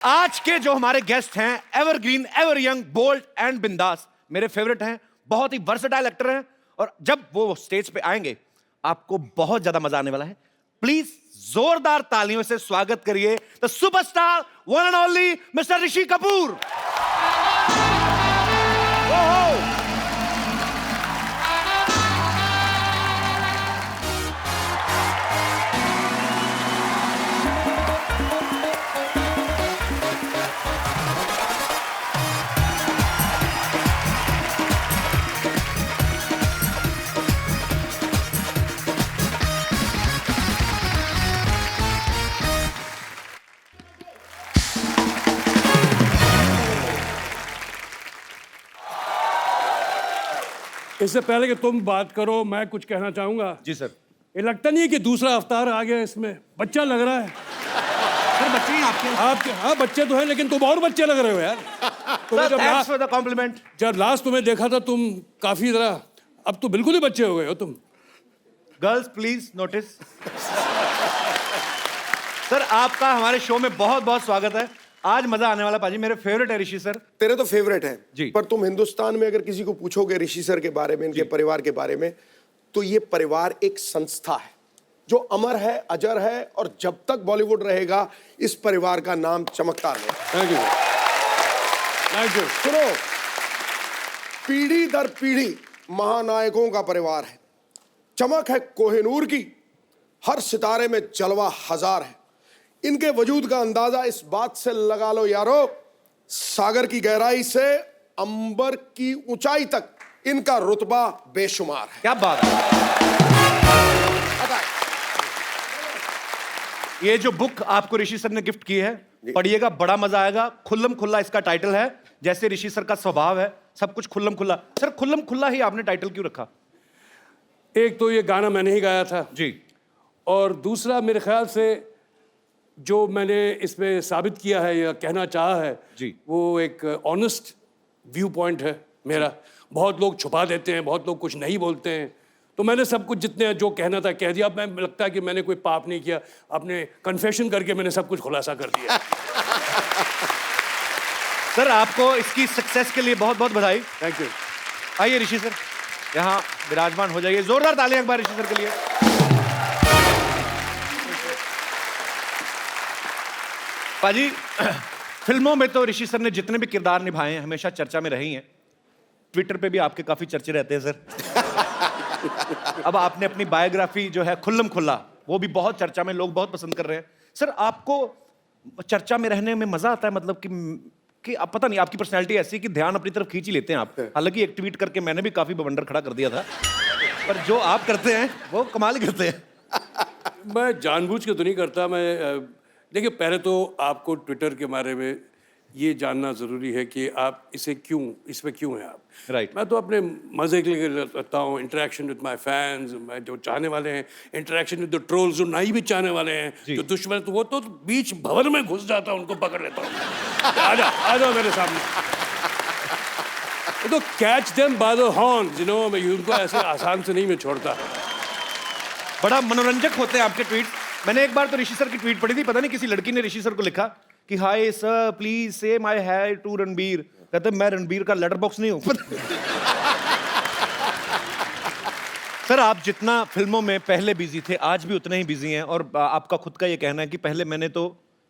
आज के जो हमारे गेस्ट हैं, evergreen, ever young, bold and बिंदास, मेरे फेवरेट हैं। बहुत ही वर्सेटाइल एक्टर हैं और जब वो स्टेज पे आएंगे आपको बहुत ज्यादा मजा आने वाला है। प्लीज जोरदार तालियों से स्वागत करिए the superstar one and only mister Rishi Kapoor. इससे पहले कि तुम बात करो मैं कुछ कहना चाहूंगा। जी सर। ये लगता नहीं है कि दूसरा अवतार आ गया इसमें, बच्चा लग रहा है। सर बच्चे हैं आपके? हाँ बच्चे तो हैं लेकिन तुम और बच्चे लग रहे हो यार। तुम्हें जब लास्ट तुम्हें देखा था तुम काफी जरा, अब तो बिल्कुल ही बच्चे हो गए हो तुम। Girls please notice. सर आपका हमारे शो में बहुत बहुत स्वागत है। आज मजा आने वाला पाजी, मेरे फेवरेट है ऋषि सर। तेरे तो फेवरेट है जी। पर तुम हिंदुस्तान में अगर किसी को पूछोगे ऋषि सर के बारे में, इनके परिवार के बारे में, तो ये परिवार एक संस्था है जो अमर है, अजर है और जब तक बॉलीवुड रहेगा इस परिवार का नाम चमकता रहेगा। Thank you, thank you. सुनो, पीढ़ी दर पीढ़ी महानायकों का परिवार है। चमक है कोहिनूर की, हर सितारे में जलवा हजार है। इनके वजूद का अंदाजा इस बात से लगा लो यारो, सागर की गहराई से अंबर की ऊंचाई तक इनका रुतबा बेशुमार है। क्या बात है। ये जो बुक आपको ऋषि सर ने गिफ्ट की है, पढ़िएगा, बड़ा मजा आएगा। खुल्लम खुल्ला इसका टाइटल है, जैसे ऋषि सर का स्वभाव है, सब कुछ खुल्लम खुल्ला। सर खुल्लम खुल्ला ही आपने टाइटल क्यों रखा? एक तो ये गाना मैंने ही गाया था जी, और दूसरा मेरे ख्याल से जो मैंने इसमें साबित किया है या कहना चाहा है जी, वो एक ऑनेस्ट व्यू पॉइंट है मेरा। बहुत लोग छुपा देते हैं, बहुत लोग कुछ नहीं बोलते हैं, तो मैंने सब कुछ जितने जो कहना था कह दिया। अब मैं लगता है कि मैंने कोई पाप नहीं किया, अपने कन्फेशन करके मैंने सब कुछ खुलासा कर दिया। सर आपको इसकी सक्सेस के लिए बहुत बहुत बधाई। Thank you. आइए ऋषि सर यहाँ विराजमान हो जाइए। जोरदार तालियां एक बार ऋषि सर के लिए। पाजी फिल्मों में तो ऋषि सर ने जितने भी किरदार निभाए हैं हमेशा चर्चा में रही हैं। ट्विटर पे भी आपके काफी चर्चे रहते हैं सर। अब आपने अपनी बायोग्राफी जो है खुल्लम खुल्ला, वो भी बहुत चर्चा में, लोग बहुत पसंद कर रहे हैं। सर आपको चर्चा में रहने में मजा आता है? मतलब कि आप पता नहीं, आपकी पर्सनैलिटी ऐसी कि ध्यान अपनी तरफ खींच ही लेते हैं आप। हालांकि एक ट्वीट करके मैंने भी काफी बवंडर खड़ा कर दिया था, पर जो आप करते हैं वो कमाल ही करते हैं। मैं जानबूझ के तो नहीं करता। मैं देखिए, पहले तो आपको ट्विटर के बारे में ये जानना ज़रूरी है कि आप इसमें क्यों हैं आप। राइट। मैं तो अपने मज़े के लिए रहता हूँ, इंटरेक्शन विद माय फैंस, मैं जो चाहने वाले हैं, इंटरेक्शन विद द ट्रोल्स जो नहीं भी चाहने वाले हैं, जो दुश्मन, तो वो तो बीच भवन में घुस जाता हूँ, उनको पकड़ लेता हूँ। आ जाओ मेरे सामने। तो catch them by the horns, मैं उनको ऐसे आसान से नहीं मैं छोड़ता। बड़ा मनोरंजक होते हैं आपके ट्वीट। मैंने एक बार तो ऋषि सर की ट्वीट पढ़ी थी, पता नहीं किसी लड़की ने ऋषि सर को लिखा कि हाय सर प्लीज से माय हाय टू रणबीर। कहते मैं रणबीर का लेटर बॉक्स नहीं हूं। सर आप जितना फिल्मों में पहले बिजी थे आज भी उतने ही बिजी हैं, और आपका खुद का ये कहना है कि पहले मैंने तो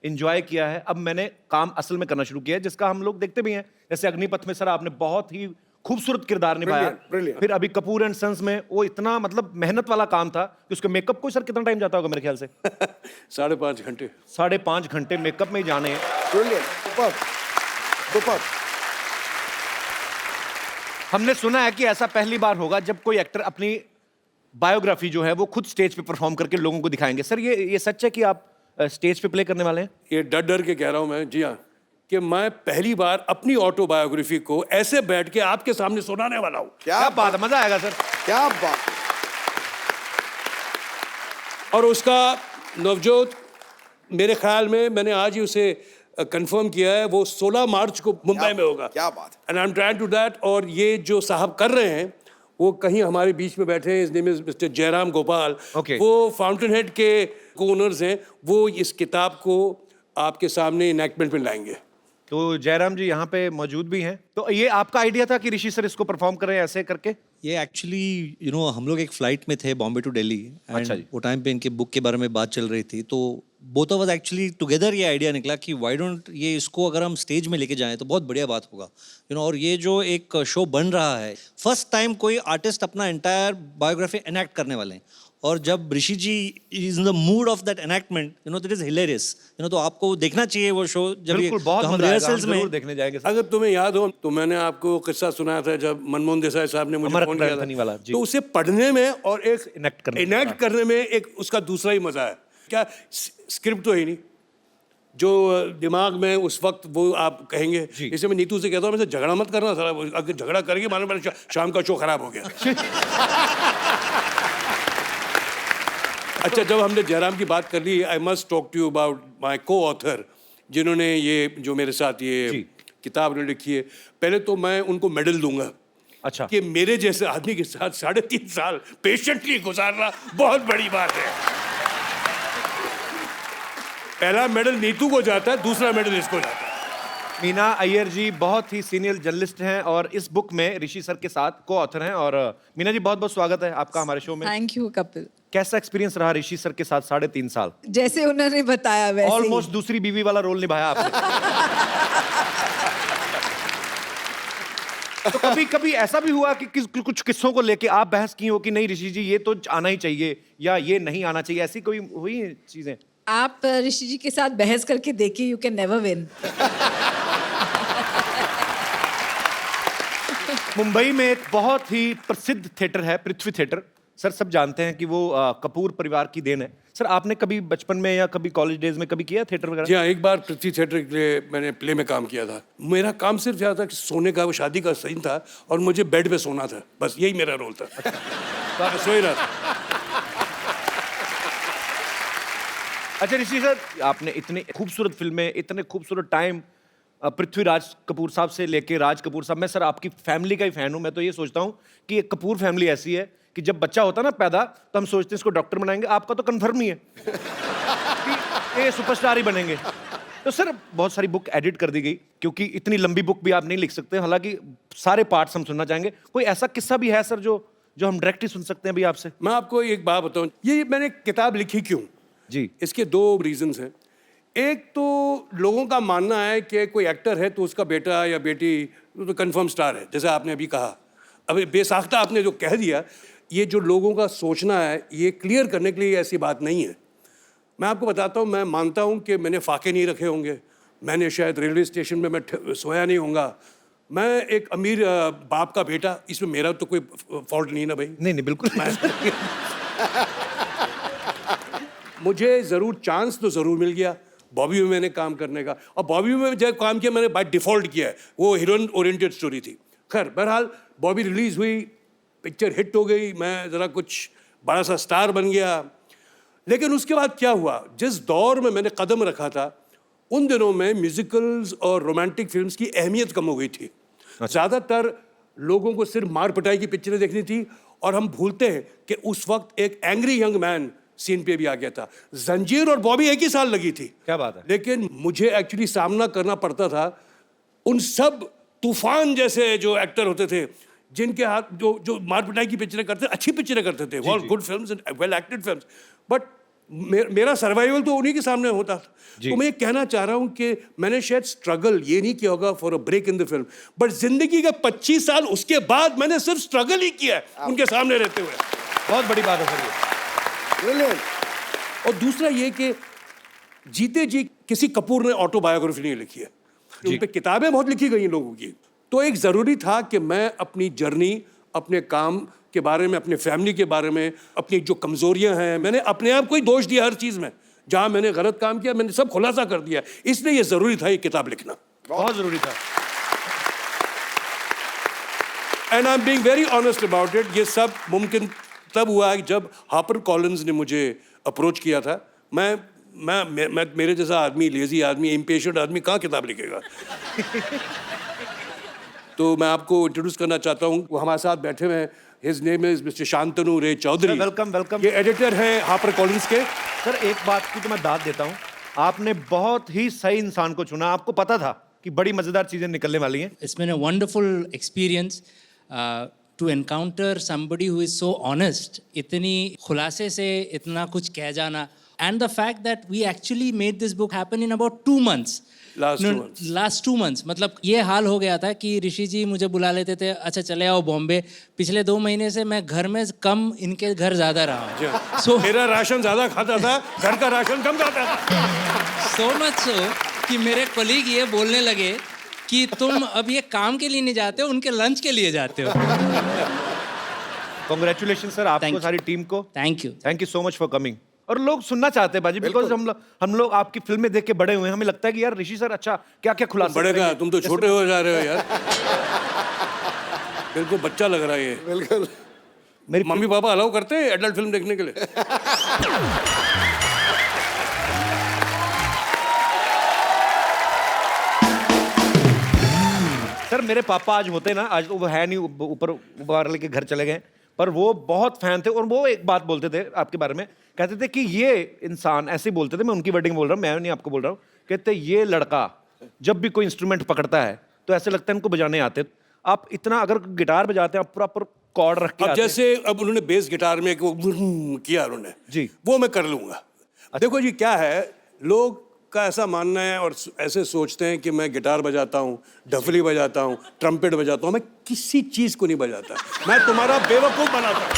एंजॉय किया है, अब मैंने काम असल में करना शुरू किया है, जिसका हम लोग देखते भी हैं। जैसे अग्निपथ में सर आपने बहुत ही खूबसूरत किरदार निभाया। Brilliant. फिर अभी कपूर एंड सन्स में वो इतना मतलब मेहनत वाला काम था कि उसके मेकअप को सर कितना टाइम जाता होगा मेरे ख्याल से? 5.5 घंटे। 5.5 घंटे मेकअप में ही जाने हैं। Brilliant, superb, superb. हमने सुना है कि ऐसा पहली बार होगा जब कोई एक्टर अपनी बायोग्राफी जो है वो खुद स्टेज पे परफॉर्म करके लोगों को दिखाएंगे। सर ये सच है कि आप स्टेज पे प्ले करने वाले हैं? ये डर डर के कह रहा हूं मैं, जी हाँ, कि मैं पहली बार अपनी ऑटोबायोग्राफी को ऐसे बैठ के आपके सामने सुनाने वाला हूं। क्या बात है, मजा आएगा सर। क्या बात। और उसका नवजोत मेरे ख्याल में, मैंने आज ही उसे कंफर्म किया है, वो 16 मार्च को मुंबई में होगा। क्या बात है। And I am trying to that. और ये जो साहब कर रहे हैं वो कहीं हमारे बीच में बैठे हैं, इस name is mister Jairam Gopal. Okay. वो फाउंटेन हेड के ओनर्स हैं। वो इस किताब को आपके सामने इनैक्टमेंट में लाएंगे। तो जयराम जी यहाँ पे मौजूद भी हैं, तो ये आपका आइडिया था कि ऋषि सर इसको परफॉर्म करें ऐसे करके? ये एक्चुअली हम लोग एक फ्लाइट में थे बॉम्बे टू दिल्ली, अच्छा जी। एंड वो टाइम पे इनके बुक के बारे में बात चल रही थी, तो both of us actually together ये आइडिया निकला कि व्हाई डोंट ये इसको अगर हम स्टेज में लेके जाएं तो बहुत बढ़िया बात होगा, और ये जो एक शो बन रहा है, फर्स्ट टाइम कोई आर्टिस्ट अपना एंटायर बायोग्राफी एनैक्ट करने वाले हैं, और जब Rishi ji is in the mood of that enactment, that is hilarious, तो आपको देखना चाहिए वो शो। जब बिल्कुल, बहुत तो हम मजा आएगा, हम रिहर्सल्स जरूर में देखने जाएंगे सर। अगर तुम्हें याद हो तो मैंने आपको किस्सा सुनाया था जब मनमोहन देसाई साहब ने मुझे अमर फोन किया अकबर वाला, था, जी। तो उसे पढ़ने में और एक इनैक्ट करने में एक उसका दूसरा ही मजा है। क्या स्क्रिप्ट तो है नहीं, जो दिमाग में उस वक्त वो आप कहेंगे। इसे मैं नीतू से कहता हूँ, मुझसे झगड़ा मत करना सारा, अगर झगड़ा करेंगे मानो मेरा शाम का शो खराब हो गया। अच्छा, जब हमने जयराम की बात कर ली, I must talk to you about my co author, जिन्होंने ये जो मेरे साथ ये किताब लिखी है। पहले तो मैं उनको मेडल दूंगा। अच्छा, कि मेरे जैसे आदमी के साथ 3.5 साल पेशेंटली गुजारना बहुत बड़ी बात है। पहला मेडल नीतू को जाता है, दूसरा मेडल इसको जाता है। मीना अय्यर जी बहुत ही सीनियर जर्नलिस्ट हैं और इस बुक में ऋषि सर के साथ को ऑथर हैं। और मीना जी, बहुत बहुत स्वागत है आपका हमारे शो में। Thank you Kapil. कैसा एक्सपीरियंस रहा ऋषि सर के साथ 3.5 साल? जैसे उन्होंने बताया वैसे ही। ऑलमोस्ट दूसरी बीवी वाला रोल निभाया आपने। तो कभी कभी ऐसा भी हुआ कि कुछ किस्सों को लेके आप बहस की हो कि नहीं ऋषि जी ये तो आना ही चाहिए या ये नहीं आना चाहिए, ऐसी कोई हुई है चीजें? आप ऋषि जी के साथ बहस करके देखिए, you can never win. Mumbai में एक बहुत ही प्रसिद्ध थिएटर है, पृथ्वी थिएटर। सर सब जानते हैं कि वो कपूर परिवार की देन है। सर आपने कभी बचपन में या कभी कॉलेज डेज में कभी किया थिएटर वगैरह? जी हाँ, एक बार पृथ्वी थिएटर के लिए मैंने प्ले में काम किया था। मेरा काम सिर्फ यह था कि सोने का, वो शादी का सीन था और मुझे बेड पे सोना था, बस यही मेरा रोल था। तो मैं सो ही रहा था। अच्छा ऋषि सर, आपने इतनी खूबसूरत फिल्में, इतने खूबसूरत टाइम पृथ्वीराज कपूर साहब से लेके राज कपूर साहब, मैं सर आपकी फैमिली का ही फैन हूं। मैं तो ये सोचता हूं कि एक कपूर फैमिली ऐसी है कि जब बच्चा होता ना पैदा तो हम सोचते हैं इसको डॉक्टर बनाएंगे। आपका तो कन्फर्म ही है कि ये सुपरस्टार ही बनेंगे। तो सर बहुत सारी बुक एडिट कर दी गई क्योंकि इतनी लंबी बुक भी आप नहीं लिख सकते, हालांकि सारे पार्ट्स हम सुनना चाहेंगे। कोई ऐसा किस्सा भी है सर जो हम डायरेक्ट ही सुन सकते हैं अभी आपसे? मैं आपको एक बात बताऊं, ये मैंने किताब लिखी क्यों जी, इसके 2 रीजंस हैं। एक तो लोगों का मानना है कि कोई एक्टर है तो उसका बेटा या बेटी तो कंफर्म स्टार है, जैसे आपने अभी कहा। अभी बेसाख्ता आपने जो कह दिया, ये जो लोगों का सोचना है, ये क्लियर करने के लिए ऐसी बात नहीं है। मैं आपको बताता हूँ, मैं मानता हूँ कि मैंने फाके नहीं रखे होंगे, मैंने शायद रेलवे स्टेशन में मैं सोया नहीं होऊंगा, मैं एक अमीर बाप का बेटा, इसमें मेरा तो कोई फॉल्ट नहीं ना भाई। नहीं बिल्कुल। मुझे ज़रूर चांस तो ज़रूर मिल गया बॉबी में मैंने काम करने का, और बॉबी में जब काम किया मैंने बाय डिफ़ॉल्ट किया है, वो हीरोइन ओरिएंटेड स्टोरी थी। खैर बहरहाल बॉबी रिलीज़ हुई, पिक्चर हिट हो गई, मैं ज़रा कुछ बड़ा सा स्टार बन गया। लेकिन उसके बाद क्या हुआ, जिस दौर में मैंने कदम रखा था उन दिनों में म्यूजिकल्स और रोमांटिक फिल्म्स की अहमियत कम हो गई थी। ज़्यादातर लोगों को सिर्फ मार पिटाई की पिक्चरें देखनी थी, और हम भूलते हैं कि उस वक्त एक एंग्री यंग मैन सीन पे भी आ गया था। जंजीर और बॉबी एक ही साल लगी थी। क्या बात है। लेकिन मुझे एक्चुअली सामना करना पड़ता था उन सब तूफान जैसे जो एक्टर होते थे, जिनके हाथ जो मार पिटाई की पिक्चरें करते, अच्छी पिक्चरें करते थे, all good films and well acted films, but मेरा सर्वाइवल तो उन्हीं के सामने होता था। तो मैं ये कहना चाह रहा हूँ कि मैंने शायद स्ट्रगल ये नहीं किया होगा for a break in the film, but जिंदगी के 25 साल उसके बाद मैंने सिर्फ स्ट्रगल ही किया है उनके सामने रहते हुए। बहुत बड़ी बात है सर ये। और दूसरा ये कि जीते जी किसी कपूर ने ऑटोबायोग्राफी नहीं लिखी है, उन पे किताबें बहुत लिखी गई हैं लोगों की। तो एक ज़रूरी था कि मैं अपनी जर्नी, अपने काम के बारे में, अपने फैमिली के बारे में, अपनी जो कमज़ोरियां हैं, मैंने अपने आप को ही दोष दिया हर चीज़ में। जहां मैंने गलत काम किया मैंने सब खुलासा कर दिया, इसलिए ये ज़रूरी था ये किताब लिखना, बहुत ज़रूरी था। And I am being very honest about it. ये सब मुमकिन तब हुआ जब हापर कॉलिंस ने मुझे अप्रोच किया था। मैं मेरे जैसा आदमी, लेजी आदमी, इम्पेशेंट आदमी कहाँ किताब लिखेगा। तो मैं आपको इंट्रोड्यूस करना चाहता हूँ, वो हमारे साथ बैठे हुए हैं। His name is mister Shantanu Ray Chaudhuri. Welcome welcome. ये एडिटर हैं हापर कॉलिंस के। सर एक बात की तो मैं दाद देता हूँ आपने बहुत ही सही इंसान को चुना, आपको पता था कि बड़ी मजेदार चीजें निकलने वाली हैं। It's been a wonderful experience to encounter somebody who is so honest, इतनी खुलासे से इतना कुछ कह जाना, and the fact that we actually made this book happen in about 2 months. Last 2 months. मतलब ये हाल हो गया था कि ऋषि जी मुझे बुला लेते थे, अच्छा चले आओ बॉम्बे। पिछले 2 महीने से मैं घर में कम, इनके घर ज़्यादा रहा हूँ। So, मेरा राशन ज़्यादा खाता था, घर का राशन कम खाता था। So much so कि मेरे कोलीग ये बोलने लगे कि तुम अब ये काम के लिए नहीं जाते हो, उनके लंच के लिए जाते हो। कॉन्ग्रेचुलेशन सर आपको, Thank you. सारी टीम को। Thank you. Thank you so much for coming. और लोग सुनना चाहते हैं बाजी, बिकॉज हम लोग आपकी फिल्में देख के बड़े हुए हैं, हमें लगता है कि यार ऋषि सर अच्छा क्या क्या खुलासा बड़े करेंगे। का तुम तो छोटे हो जा रहे हो यार। बिल्कुल बच्चा लग रहा है ये। बिल्कुल। मेरी मम्मी पापा अलाउ करते हैं एडल्ट फिल्म देखने के लिए? सर मेरे पापा आज होते ना, आज तो वो है नहीं, ऊपर वाले के घर चले गए, पर वो बहुत फैन थे और वो एक बात बोलते थे आपके बारे में, कहते थे कि ये इंसान, ऐसे ही बोलते थे, मैं उनकी वर्डिंग बोल रहा हूँ, मैं नहीं आपको बोल रहा हूँ, कहते ये लड़का जब भी कोई इंस्ट्रूमेंट पकड़ता है तो ऐसे लगता है इनको बजाने आते। आप इतना अगर गिटार बजाते हैं आप प्रॉपर कॉर्ड रख के अब आते हैं। जैसे अब उन्होंने बेस गिटार में एक वो किया उन्होंने जी। वो मैं कर लूंगा। देखो जी क्या है, लोग का ऐसा मानना है और ऐसे सोचते हैं कि मैं गिटार बजाता हूँ, डफली बजाता हूँ, ट्रम्पेट बजाता हूँ, मैं किसी चीज को नहीं बजाता, मैं तुम्हारा बेवकूफ बनाता हूँ।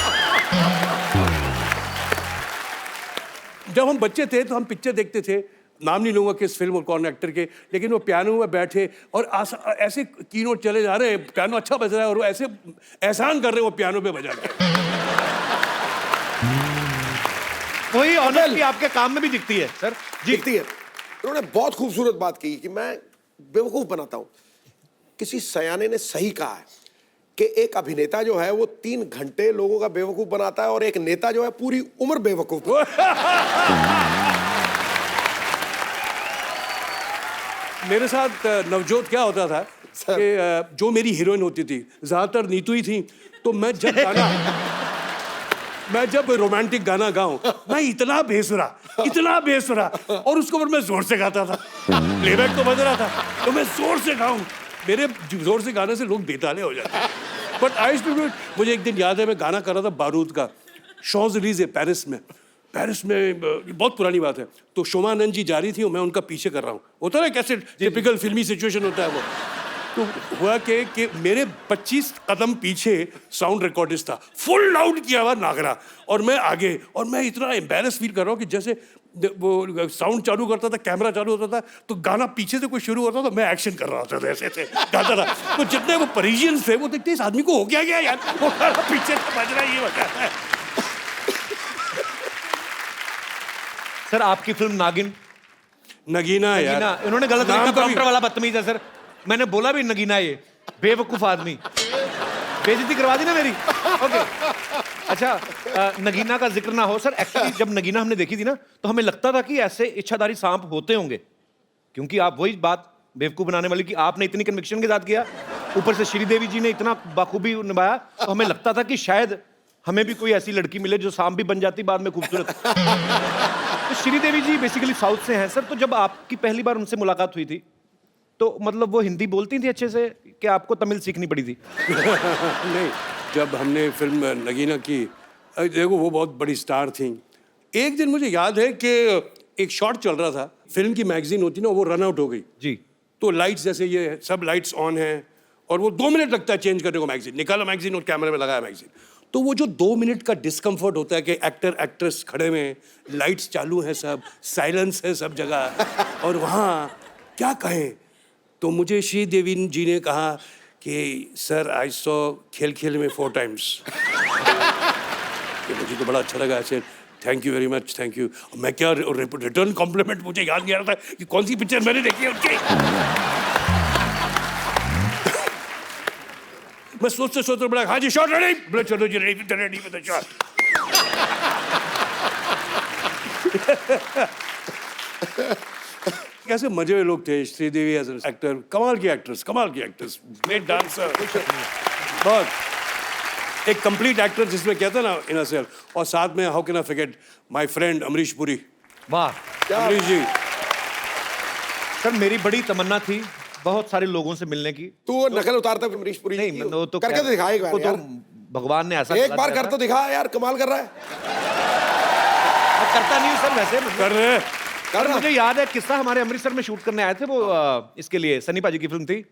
जब हम बच्चे थे तो हम पिक्चर देखते थे, नाम नहीं लूंगा किस फिल्म और कौन एक्टर के, लेकिन वो पियानो में बैठे और ऐसे कीनोट चले जा रहे हैं, पियानो अच्छा बज रहा है और वो ऐसे एहसान कर रहे हैं वो पियानो पे बजा के। वही ऑनेस्टी आपके काम में भी दिखती है सर जी। दिखती है। उन्होंने बहुत खूबसूरत बात की कि मैं बेवकूफ बनाता हूं। किसी सयाने ने सही कहा है कि एक अभिनेता जो है वो 3 घंटे लोगों का बेवकूफ बनाता है और एक नेता जो है पूरी उम्र बेवकूफ। मेरे साथ नवजोत क्या होता था कि जो मेरी हीरोइन होती थी ज्यादातर नीतू ही थी, तो मैं जब रोमांटिक गाना गाऊं मैं इतना बेसुरा और उसको पर मैं जोर से गाता था, प्लेबैक तो बज रहा था तो मैं जोर से गाऊं, मेरे जोर से गाने से लोग बेताले हो जाते। But I used to do it. मुझे एक दिन याद है मैं गाना कर रहा था बारूद का, शॉज़-एलीज़े पेरिस में बहुत पुरानी बात है, तो शोमा आनंद जी जा रही थी और मैं उनका पीछे कर रहा हूँ, होता है ना कैसे टिपिकल फिल्मी सिचुएशन होता है वो। तो हुआ कि मेरे 25 कदम पीछे साउंड रिकॉर्डिस्ट था, फुल लाउड किया हुआ नागरा, और मैं आगे, और मैं इतना एम्बैरस फील कर रहा हूँ कि जैसे वो साउंड चालू करता था, कैमरा चालू होता था तो गाना पीछे से कोई शुरू होता था, मैं एक्शन कर रहा होता था, ऐसे गाता था। तो जितने वो परिजियंस थे वो देखते इस आदमी को हो गया यार, वो गाना पीछे से बज रहा है, ये बजा है। सर आपकी फिल्म नागिन, नगीना यार, नगीना, इन्होंने गलत नाम लिखा, का भी- प्रॉम्प्टर वाला बदतमीज है सर, मैंने बोला भी नगीना, ये बेवकूफ आदमी, बेइज्जती करवा दी ना मेरी। ओके अच्छा, नगीना का जिक्र ना हो सर, एक्चुअली जब नगीना हमने देखी थी ना तो हमें लगता था कि ऐसे इच्छाधारी सांप होते होंगे, क्योंकि आप वही बात बेवकूफ बनाने वाली कि आपने इतनी कन्विक्शन के साथ किया, ऊपर से श्रीदेवी जी ने इतना बाखूबी निभाया, तो हमें लगता था कि शायद हमें भी कोई ऐसी लड़की मिले जो सांप भी बन जाती बाद में खूबसूरत। तो श्रीदेवी जी बेसिकली साउथ से हैं सर, तो जब आपकी पहली बार उनसे मुलाकात हुई थी तो मतलब वो हिंदी बोलती थी अच्छे से कि आपको तमिल सीखनी पड़ी थी? नहीं, जब हमने फिल्म नगीना की, देखो वो बहुत बड़ी स्टार थी। एक दिन मुझे याद है कि एक शॉट चल रहा था, फिल्म की मैगजीन होती ना वो रन आउट हो गई जी। तो लाइट्स, जैसे ये सब लाइट्स ऑन हैं और वो 2 मिनट लगता है चेंज करने को, मैगजीन निकाला, मैगजीन और कैमरे में लगाया मैगजीन, तो वो जो 2 मिनट का डिस्कम्फर्ट होता है कि एक्टर एक्ट्रेस खड़े हुए हैं, लाइट्स चालू हैं, सब साइलेंस है सब जगह, और वहाँ क्या कहें। तो मुझे श्रीदेवी जी ने कहा कि सर आई सॉ खेल खेल में 4 टाइम्स। कि मुझे तो बड़ा अच्छा लगा, ऐसे thank you very much, thank you. मैं क्या रिटर्न कॉम्प्लीमेंट, मुझे याद नहीं आ रहा था कि कौन सी पिक्चर मैंने देखी है उनकी। मैं सोचते बोला हाँ जी शॉट रेडी, बोले चलो जी रेडी विद द शॉट। कैसे मजे हुए लोग थे। श्रीदेवी एज एन एक्टर, कमाल की एक्ट्रेस, ग्रेट डांसर, बहुत एक कंप्लीट एक्टर जिसमें कहते हैं ना इन सेल्फ, और साथ में how can I forget my friend Amrish Puri. वाह, अमरीश जी सर मेरी बड़ी तमन्ना थी बहुत सारे लोगों से मिलने की। तू वो नकल उतारता है अमरीश पुरी नहीं, वो तो करके तो दिखा एक बार वो तो यार। भगवान ने ऐसा एक बार कर तो दिखा यार, कमाल कर रहा है। मैं करता नहीं हूँ सर वैसे कर रहे सर मुझे याद है किस्सा, हमारे अमृतसर में शूट करने आए थे वो इसके लिए सनी पाजी की फिल्म थी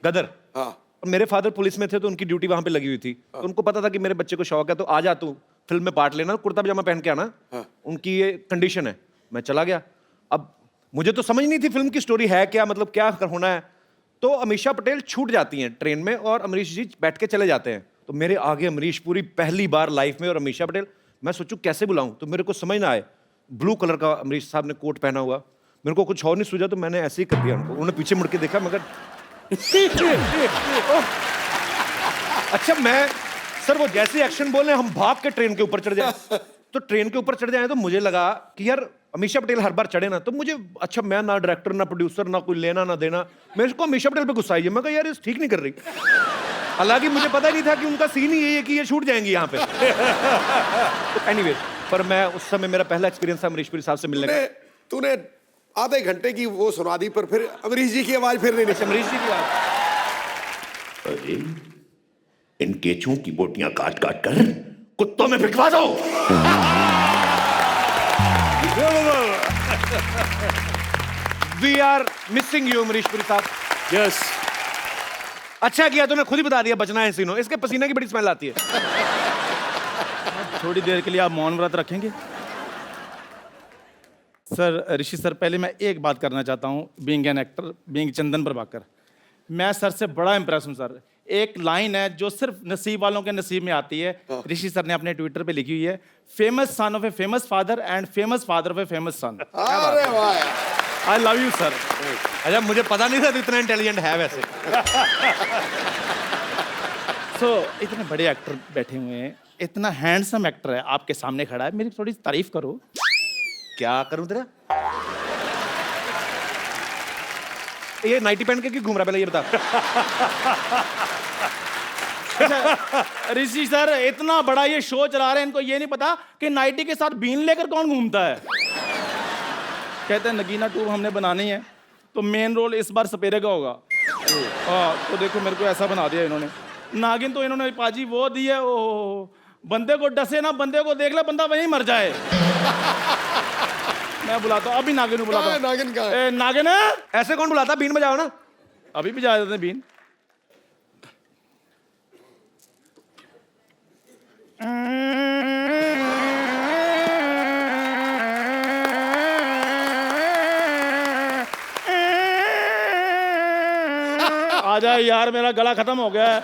गदर। हाँ और मेरे फादर पुलिस में थे तो उनकी ड्यूटी वहां पे लगी हुई थी, तो उनको पता था कि मेरे बच्चे को शौक है तो आ जा तू फिल्म में पार्ट लेना, कुर्ता पजामा पहन के आना। उनकी ये कंडीशन है। मैं चला गया। अब मुझे तो समझ नहीं थी फिल्म की स्टोरी है क्या, मतलब क्या होना है। तो अमीषा पटेल छूट जाती हैं ट्रेन में और अमरीश जी बैठ के चले जाते हैं। तो मेरे आगे अमरीश पूरी पहली बार लाइफ में और अमीषा पटेल। मैं सोचूं कैसे बुलाऊं, तो मेरे को समझ ना आए। ब्लू कलर का अमरीश साहब ने कोट पहना हुआ, मेरे को कुछ और नहीं सूझा तो मैंने ऐसे ही कर दिया उनको। उन्होंने पीछे मुड़ के देखा मगर अच्छा मैं सर वो जैसे एक्शन बोले हम भाग के ट्रेन के ऊपर चढ़ जाए। तो ट्रेन के ऊपर चढ़ जाए तो मुझे लगा कि यार अमीषा पटेल हर बार चढ़े ना, तो मुझे अच्छा मैं ना डायरेक्टर ना प्रोड्यूसर ना कोई लेना ना देना, मेरे को अमीषा पटेल पे गुस्सा आई है। मैं कहा यार ये ठीक नहीं कर रही। हालांकि मुझे पता ही नहीं था कि उनका सीन ही यही है कि ये छूट जाएंगी यहाँ पे। तो एनीवे पर मैं उस समय मेरा पहला एक्सपीरियंस था अमरीश पुरी साहब से मिलने का। तूने आधे घंटे की वो सुना दी पर फिर अमरीश जी की आवाज फिर नहीं निकली। अमरीश जी की बात अरे इन केचुओं की बोटियां काट काट कर कुत्तों में फिकवा दो। We are missing you Amrish Puri साहब। यस अच्छा किया तूने खुद ही बता दिया बचना है सीनो, इसके पसीने की बड़ी स्मेल आती है। थोड़ी देर के लिए आप मौन व्रत रखेंगे? सर ऋषि सर, पहले मैं एक बात करना चाहता हूँ। बीइंग एन एक्टर, बीइंग चंदन प्रभाकर, मैं सर से बड़ा इंप्रेस हूँ सर। एक लाइन है जो सिर्फ नसीब वालों के नसीब में आती है, ऋषि सर ने अपने ट्विटर पे लिखी हुई है, famous son of a famous father and famous father of a famous son. अरे वाह, आई लव यू सर। अच्छा मुझे पता नहीं था तो इतना इंटेलिजेंट है वैसे। इतने बड़े एक्टर बैठे हुए हैं, इतना हैंडसम एक्टर है आपके सामने खड़ा है, मेरी थोड़ी तारीफ करो। क्या करूं तेरा? ये नाइटी पहन के क्यों घूम रहा पहले ये बता। ऋषि सर इतना बड़ा ये शो चला रहे हैं, इनको ये नहीं पता कि नाइटी के साथ बीन लेकर कौन घूमता है। कहते हैं नगीना 2 हमने बनानी है तो मेन रोल इस बार सपेरे का होगा। हाँ तो देखो मेरे को ऐसा बना दिया इन्होंने। नागिन तो इन्होंने पाजी वो दी है, ओ बंदे को डसे ना, बंदे को देख ले बंदा वहीं मर जाए। मैं बुलाता हूँ अभी नागिन को बुलाता हूँ। नागिन कहाँ है? ए, नागिन है? ऐसे कौन बुलाता? बीन बजाओ ना। अभी भी जा देते हैं बीन। आ जाए यार, मेरा गला खत्म हो गया है।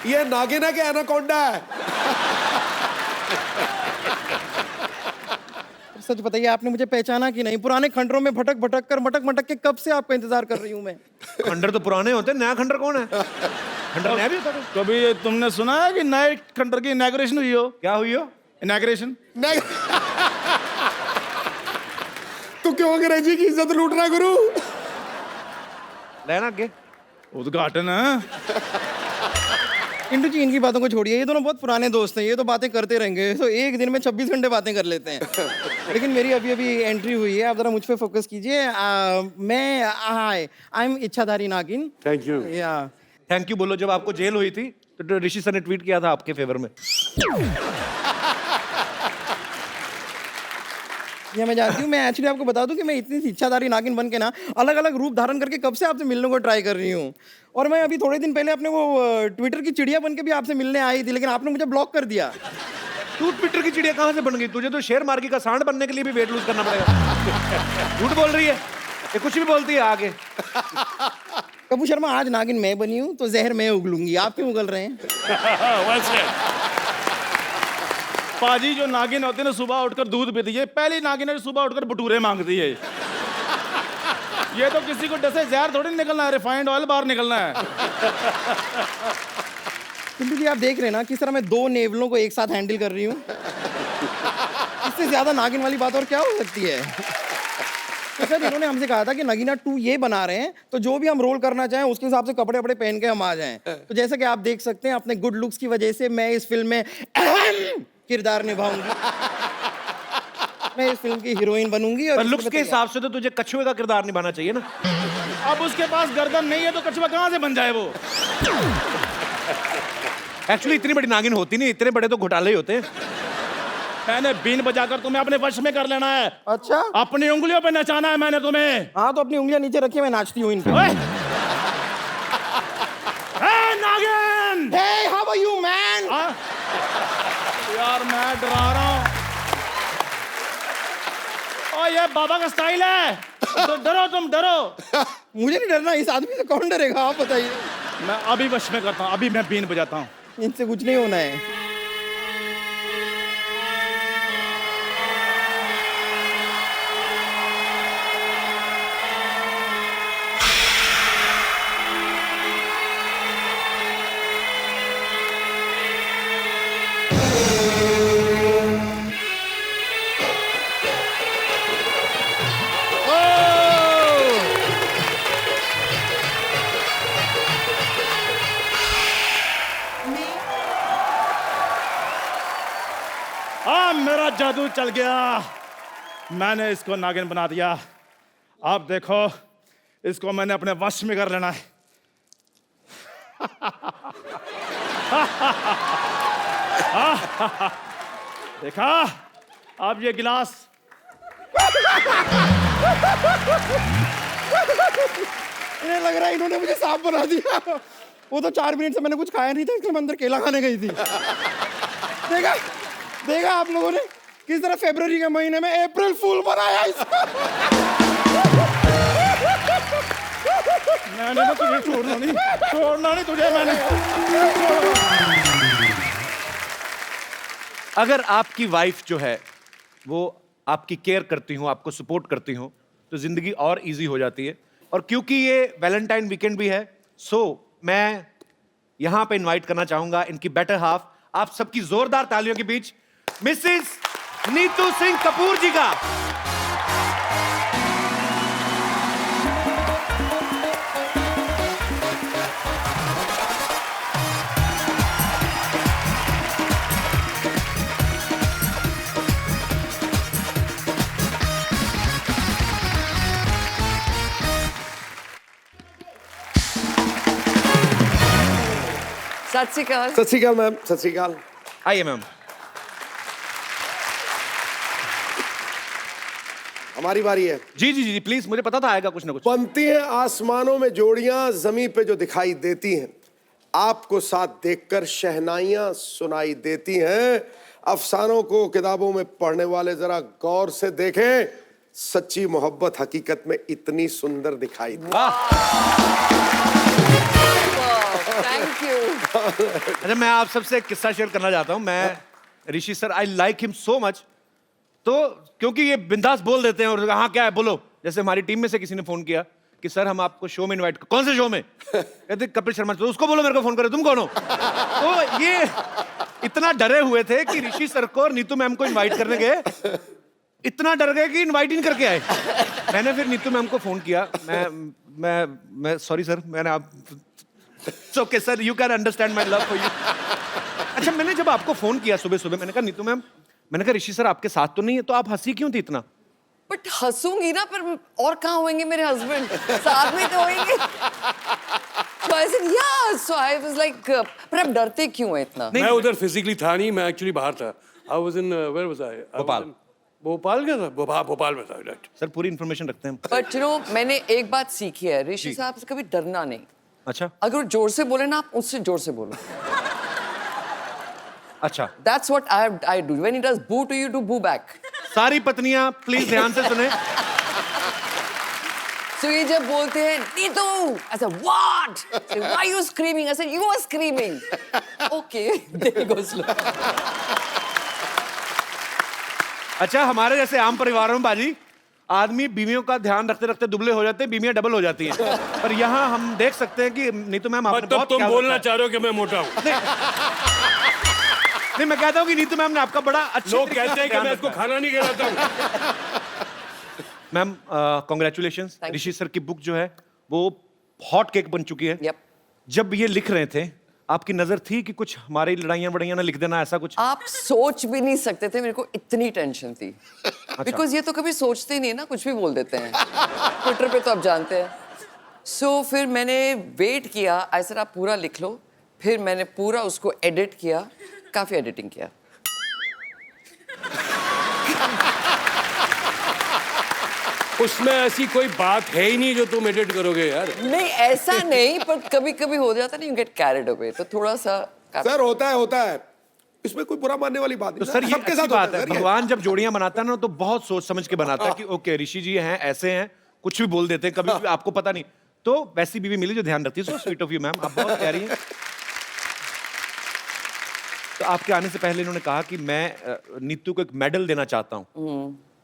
ये नागिन है कि एनाकोंडा है? सच बताइए, आपने मुझे पहचाना कि नहीं? पुराने खंडरों में भटक भटक कर मटक मटक के कब से आपका इंतजार कर रही हूँ मैं। खंडर तो पुराने होते हैं, नया खंडर कौन है? खंडर नया भी होता है। कभी तुमने सुना है कि नए खंडर की इनॉग्रेशन हुई हो? क्या हुई हो? इनॉग्रेशन। तू क्यों अंग्रेजी की इज्जत लूट रहा है गुरु? लेना आगे उद्घाटन। इंटू जी इनकी बातों को छोड़िए, ये दोनों बहुत पुराने दोस्त हैं, ये तो बातें करते रहेंगे, तो एक दिन में 26 घंटे बातें कर लेते हैं। लेकिन मेरी अभी अभी एंट्री हुई है, आप जरा मुझ पे फोकस कीजिए। मैं आई एम इच्छाधारी नागिन। Thank you. या थैंक यू बोलो। जब आपको जेल हुई थी तो ऋषि सर ने ट्वीट किया था आपके फेवर में। ये मैं जानती हूँ। मैं एक्चुअली आपको बता दूं कि मैं इतनी सी इच्छाधारी नागिन बन के ना अलग अलग रूप धारण करके कब से आपसे मिलने को ट्राई कर रही हूँ। और मैं अभी थोड़े दिन पहले अपने वो ट्विटर की चिड़िया बन के भी आपसे मिलने आई थी, लेकिन आपने मुझे ब्लॉक कर दिया। तू ट्विटर की चिड़िया कहाँ से बन गई? तुझे तो शेयर मार्केट का सांड बनने के लिए भी वेट लूज करना पड़ेगा। झूठ बोल रही है ये, कुछ भी बोलती है आगे। कपूर शर्मा, आज नागिन मैं बनी हूँ तो जहर मैं उगलूंगी, आप क्यों उगल रहे हैं? पाजी जो नागिन होते हैं ना, सुबह उठकर दूध पीती है। पहली नागिन है जो सुबह उठकर भटूरे मांगती है। ये तो किसी को डसे जहर थोड़ी निकलना है, रिफाइंड ऑयल बाहर निकलना है। पिंटू जी आप देख रहे हैं ना किस तरह मैं 2 नेवलों को एक साथ हैंडल कर रही हूँ। इससे ज्यादा नागिन वाली बात और क्या हो सकती है। तो सर इन्होंने हमसे कहा था कि नगीना 2 ये बना रहे हैं, तो जो भी हम रोल करना चाहें उसके हिसाब से कपड़े वपड़े पहन के हम आ जाएं। तो जैसा कि आप देख सकते हैं अपने गुड लुक्स की वजह से मैं इस फिल्म में अहम किरदार निभाऊंगी। मैं इस फिल्म की हीरोइन बनूंगी। और पर लुक्स के हिसाब से तो तुझे कछुए का किरदार निभाना चाहिए ना। अब उसके पास गर्दन नहीं है तो कछुआ कहाँ से बन जाए वो? एक्चुअली इतनी बड़ी नागिन होती नहीं, इतने बड़े तो घोटाले ही होते हैं। मैंने बीन बजाकर तुम्हें अपने वश में कर लेना है। अच्छा अपनी उंगलियों पे नचाना है मैंने तुम्हें। हाँ तो अपनी उंगलियां नीचे रखिए, मैं नाचती हूँ इन पे। ओए! हे नागिन! Hey, how are you, man? हाँ? यार मैं डरा रहा हूँ। ओ ये बाबा का स्टाइल है। डरो तुम डरो। मुझे नहीं डरना, इस आदमी से कौन डरेगा आप बताइए। मैं अभी वश में करता हूँ, अभी मैं बीन बजाता हूँ। इनसे कुछ नहीं होना है। हाँ मेरा जादू चल गया, मैंने इसको नागिन बना दिया। अब देखो इसको मैंने अपने वश में कर लेना है। देखा अब ये गिलास इन्हें लग रहा है इन्होंने मुझे सांप बना दिया। वो तो 4 मिनट से मैंने कुछ खाया नहीं था, इसलिए मैं अंदर केला खाने गई थी। देखा देखा आप लोगों ने किस तरह फरवरी के महीने में अप्रैल फूल बनाया इसको। मैंने तो तुझे छोड़ना नहीं तुझे मैंने। अगर आपकी वाइफ जो है वो आपकी केयर करती हो, आपको सपोर्ट करती हो, तो जिंदगी और इजी हो जाती है। और क्योंकि ये वैलेंटाइन वीकेंड भी है, सो मैं यहां पे इनवाइट करना चाहूंगा इनकी बेटर हाफ, आप सबकी जोरदार तालियों के बीच मिसेस नीतू सिंह कपूर जी का। सत श्री अकाल। सत श्री अकाल मैम, सत श्री अकाल। आइए मैम। हमारी बारी है। जी जी जी प्लीज, मुझे पता था आएगा कुछ ना कुछ। बनती हैं आसमानों में जोड़ियां, जमीन पे जो दिखाई देती हैं, आपको साथ देखकर शहनाइयां सुनाई देती हैं। अफसानों को किताबों में पढ़ने वाले जरा गौर से देखें, सच्ची मोहब्बत हकीकत में इतनी सुंदर दिखाई दी। Thank you. अच्छा मैं आप सबसे एक किस्सा शेयर करना चाहता हूँ। मैं Rishi sir, I like him so much. तो क्योंकि ये बिंदास बोल देते हैं और हाँ क्या है बोलो। जैसे हमारी टीम में से किसी ने फोन किया कि सर हम आपको शो में इनवाइट, कौन से शो में? कहते कपिल शर्मा। तो उसको बोलो मेरे को फोन करे, तुम कौन हो? तो ये इतना डरे हुए थे कि ऋषि सर को और नीतू मैम को इनवाइट करने गए, इतना डर गए कि इनवाइट ही नहीं करके आए। मैंने फिर नीतू मैम को फोन किया। मैं सॉरी सर, मैंने आप okay sir, you can understand my love for you. अच्छा मैंने जब आपको फोन किया सुबह सुबह, मैंने कहा नीतू मैम, मैंने कहा ऋषि सर आपके साथ तो नहीं है, तो आप हंसी क्यों थी इतना? बट हंसूंगी ना, पर और कहाँ होंगे मेरे हस्बैंड? साथ में तो होंगे। So I said yeah, so I was like, पर आप डरते क्यों हैं इतना? मैं उधर फिजिकली था नहीं, मैं एक्चुअली बाहर था। I was in where was I? Bhopal. Bhopal गया था, भोपाल में था। सर पूरी इन्फॉर्मेशन रखते हैं। बट यू नो मैंने एक बात सीखी है, ऋषि साहब से कभी डरना नहीं। अच्छा अगर वो जोर से बोले ना, आप उससे जोर से बोलो। अच्छा, That's what I do. When he does boo to you, do boo back. सारी पत्नियां प्लीज ध्यान से सुने। So ये जब बोलते हैं Neetu, I said what? Say, why are you screaming? I said you are screaming. Okay, there goes slow. अच्छा हमारे जैसे आम परिवारों में बाजी, आदमी बीवियों का ध्यान रखते रखते दुबले हो जाते हैं, बीवियां डबल हो जाती हैं। पर यहाँ हम देख सकते हैं कि नीतू मैम आपने मतलब बहुत तुम ख्याल बोलना रखा चाह रहे हो कि मैं मोटा हूँ? है। नहीं, मैं कहता हूँ कि नीतू मैम ने आपका बड़ा अच्छा लोग कहते हैं कि मैं इसको खाना नहीं खिलाता हूँ। मैम कॉन्ग्रेचुलेशंस, ऋषि सर की बुक जो है वो हॉट केक बन चुकी है। Yep. जब ये लिख रहे थे आपकी नजर थी कि कुछ हमारी लड़ाइयाँ बड़ाइयाँ ना लिख देना, ऐसा कुछ? आप सोच भी नहीं सकते थे, मेरे को इतनी टेंशन थी। बिकॉज ये तो कभी सोचते ही नहीं ना, कुछ भी बोल देते हैं ट्विटर पे, तो आप जानते हैं। सो फिर मैंने वेट किया, आई सर आप पूरा लिख लो। फिर मैंने पूरा उसको एडिट किया, काफी एडिटिंग किया। उसमें ऐसी कोई बात है ही नहीं जो तुम एडिट करोगे यार। नहीं ऐसा नहीं, पर कभी कभी हो जाता नहीं, यू गेट कैरिड अवे, तो थोड़ा सा सर होता है इसमें कोई बुरा मानने वाली बात तो नहीं। सर ये सबके अच्छी साथ बात होता है, सर ये। भगवान जब जोड़ियां बनाता है ना तो बहुत सोच समझ के बनाता है कि ओके ऋषि जी हैं, ऐसे हैं, कुछ भी बोल देते हैं, कभी भी आपको पता नहीं। तो वैसी बीवी मिली जो ध्यान रखती है। So sweet of you ma'am, आप बहुत प्यारी हैं। तो आपके आने से पहले इन्होंने कहा कि मैं नीतू को एक मेडल देना चाहता हूँ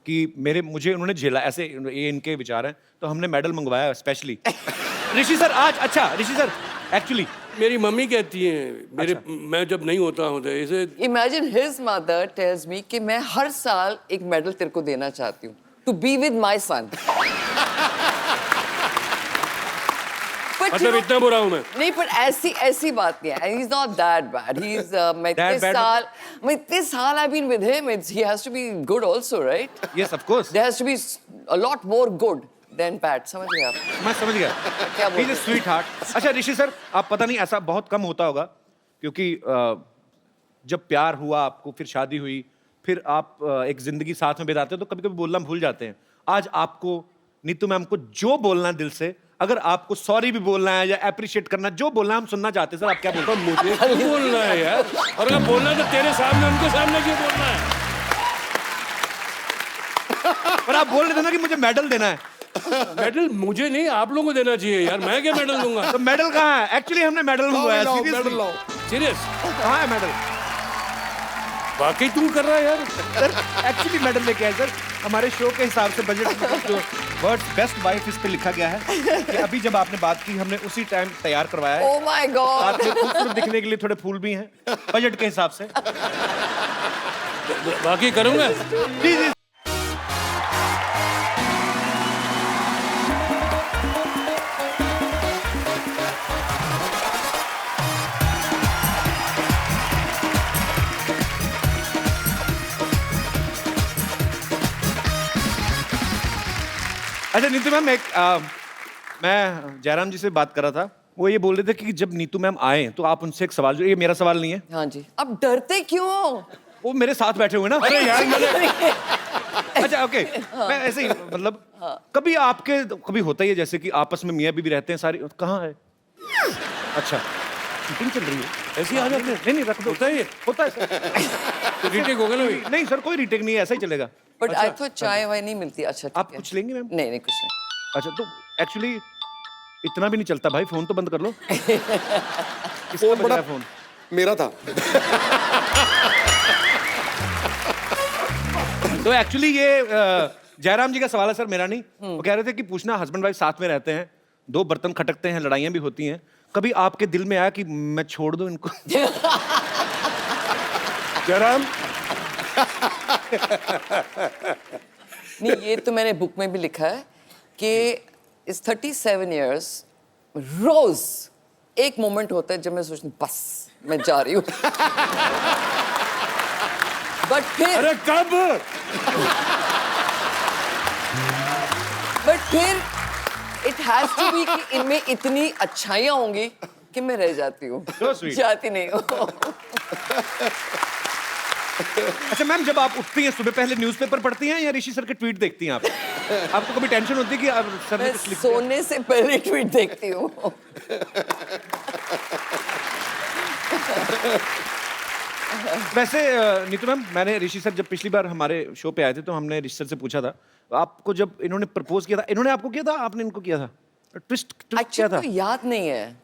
कि मुझे उन्होंने झेला, ऐसे ये इनके विचार हैं, तो हमने मेडल मंगवाया स्पेशली। ऋषि सर आज, अच्छा ऋषि सर एक्चुअली मेरी मम्मी कहती है मैं जब नहीं होता हूँ इसे। Imagine his mother tells me कि मैं हर साल एक मेडल तेरे को देना चाहती हूँ, to be with my son. मतलब इतना बुरा हूँ मैं? नहीं, पर ऐसी बात नहीं है। He's not that bad. He's मैं इतने साल I've been with him. He has to be good also, right? Yes of course, There has to be a lot more good than bad. समझ गए आप? मैं समझ गया। क्या बोल रहे स्वीट हार्ट। अच्छा ऋषि सर, आप पता नहीं ऐसा बहुत कम होता होगा क्योंकि जब प्यार हुआ आपको, फिर शादी हुई, फिर आप एक जिंदगी साथ में बिताते हो तो कभी कभी बोलना भूल जाते हैं। आज आपको नीतू मैम को जो बोलना है दिल से, अगर आपको सॉरी भी बोलना है या अप्रिशिएट करना, जो बोलना है हम सुनना चाहते हैं। सर आप क्या बोलते हैं? मुझे क्यों बोलना है यार? और अगर बोलना तो तेरे सामने, उनके सामने क्यों बोलना है? पर आप बोल रहे थे ना कि मुझे मेडल देना है। मेडल मुझे नहीं, आप लोगों को देना चाहिए यार। मैं क्या मेडल दूंगा? तो मेडल कहाँ है? एक्चुअली हमने मेडल मंगवाया। मेडल लाओ। सीरियस? कहाँ है मेडल? वाकई तू कर रहा है यार? सर एक्चुअली मेडल लेके आए सर, हमारे शो के हिसाब से बजट जो वर्ड्स बेस्ट वाइफ इस पे लिखा गया है कि अभी जब आपने बात की हमने उसी टाइम तैयार करवाया है। Oh my God! साथ में खूबसूरत दिखने के लिए थोड़े फूल भी हैं बजट के हिसाब से। वाकई करूंगा? जी जी। अच्छा नीतू मैम, मैं जयराम जी से बात कर रहा था, वो ये बोल रहे थे कि जब नीतू मैम आए तो आप उनसे एक सवाल, जो ये मेरा सवाल नहीं है। हाँ जी। अब डरते क्यों? वो मेरे साथ बैठे हुए ना। अरे यार मैंने अच्छा ओके, मैं ऐसे ही मतलब कभी आपके कभी होता ही है जैसे कि आपस में मियाँ बीवी रहते हैं सारी, कहाँ है? अच्छा शूटिंग चल रही है, ऐसे ही आ जाते हैं? नहीं रख दो। होता है ये? होता है सर। तो रीटेक होगा ना भाई? नहीं सर, कोई रीटेक नहीं है, ऐसा ही चलेगा। बट आई थॉट चाय वाय नहीं मिलती। अच्छा ठीक आप है। कुछ लेंगे मैम? नहीं कुछ नहीं। अच्छा तो एक्चुअली इतना भी नहीं चलता भाई, फोन तो बंद कर लो। फोन बड़ा फोन मेरा था। तो एक्चुअली ये जयराम जी का सवाल है सर, मेरा नहीं। वो कह रहे थे कि पूछना, हस्बैंड वाइफ साथ में रहते हैं, दो बर्तन खटकते हैं, लड़ाइयाँ भी होती हैं, कभी आपके दिल में आया कि मैं छोड़ दूं इनको? जयराम नहीं, ये तो मैंने बुक में भी लिखा है कि इस 37 इयर्स रोज एक मोमेंट होता है जब मैं सोचती हूँ बस मैं जा रही हूँ। बट फिर इट हैज टू बी कि इनमें इतनी अच्छाइयाँ होंगी कि मैं रह जाती हूँ, So sweet. जाती नहीं हूँ। अच्छा मैम, जब आप उठती हैं सुबह पहले न्यूज़पेपर पढ़ती हैं या ऋषि सर के ट्वीट देखती हैं आप? आपको कभी टेंशन होती है कि अब सर ने मैं कुछ लिख दिया? सोने से पहले ट्वीट देखती हूँ। वैसे नीतू मैम, मैंने ऋषि सर जब पिछली बार हमारे शो पे आए थे तो हमने ऋषि सर से पूछा था, आपको जब इन्होंने प्रपोज किया था, इन्होंने आपको किया था, आपने इनको किया था? ट्विस्ट क्या एक्चुअली था? तो याद नहीं है।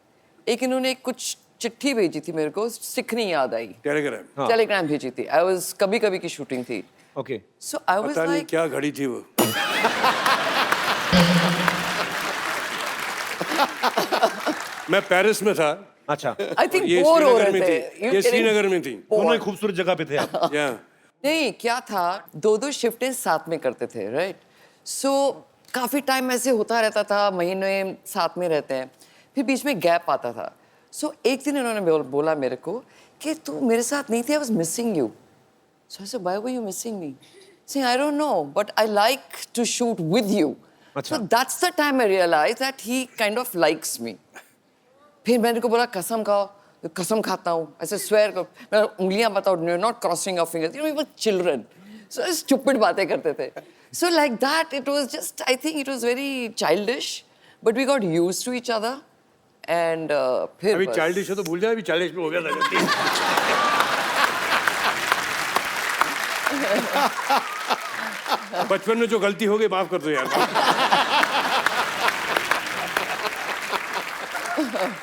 एक इन्होंने कुछ चिट्ठी भेजी थी मेरे को, सिखनी याद आई। टेलीग्राम? टेलीग्राम भेजी थी। आई वाज कभी कभी की शूटिंग थी। ओके। सो आई वाज पता नहीं लाइक क्या घड़ी थी वो। मैं पेरिस में था, अच्छा, आई थिंक ये बोर हो श्रीनगर रहे में थे थी, You ये getting श्रीनगर में थी। दोनों ही खूबसूरत जगह पे थे आप। या नहीं क्या था, 2-2 शिफ्टें साथ में करते थे, राइट? सो काफ़ी टाइम ऐसे होता रहता था, महीने साथ में रहते हैं, फिर बीच में गैप आता था। सो एक दिन इन्होंने बोला मेरे को कि तू मेरे साथ नहीं थी, I was missing you. So I said why were you missing me? Saying I don't know, but I like to shoot with you. अच्छा। So that's the time I realized that he kind of likes me. फिर मैंने को बोला कसम खाओ, तो कसम खाता हूँ, ऐसे स्वेयर करो, मैं उंगलियां बताओ, not crossing your fingers, you know we were children, so stupid बातें करते थे, so like that it was just, I think it was very childish, but we got used to each other and फिर अभी बस। Childish है तो भूल जाए, अभी 40 में हो गया था। बचपन में जो गलती हो गई माफ कर दो यार।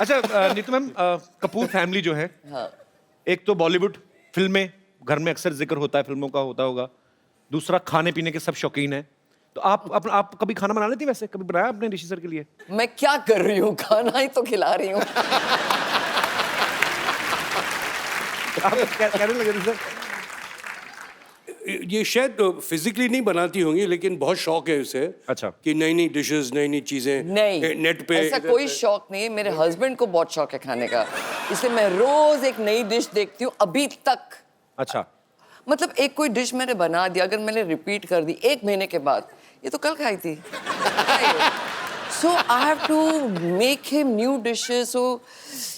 अच्छा नीतू मैम, कपूर फैमिली जो है, हाँ। एक तो बॉलीवुड फिल्में, घर में अक्सर जिक्र होता है फिल्मों का, होता होगा। दूसरा, खाने पीने के सब शौकीन हैं। तो आप कभी खाना बना लेती? वैसे कभी बनाया आपने ऋषि सर के लिए? मैं क्या कर रही हूँ, खाना ही तो खिला रही हूँ। आप कहने लगे थे सर? ये शायद फिजिकली नहीं बनाती होंगी, लेकिन बहुत शौक है उसे। अच्छा। कि नई नई डिशेस, नई नई चीजें नहीं, नेट पे ऐसा कोई शौक नहीं है। मेरे हस्बैंड को बहुत शौक है खाने का, इसलिए मैं रोज एक नई डिश देखती हूँ अभी तक। अच्छा, मतलब एक कोई डिश मैंने बना दी, अगर मैंने रिपीट कर दी 1 महीने के बाद, ये तो कल खाई थी। So I have to make him new dishes, so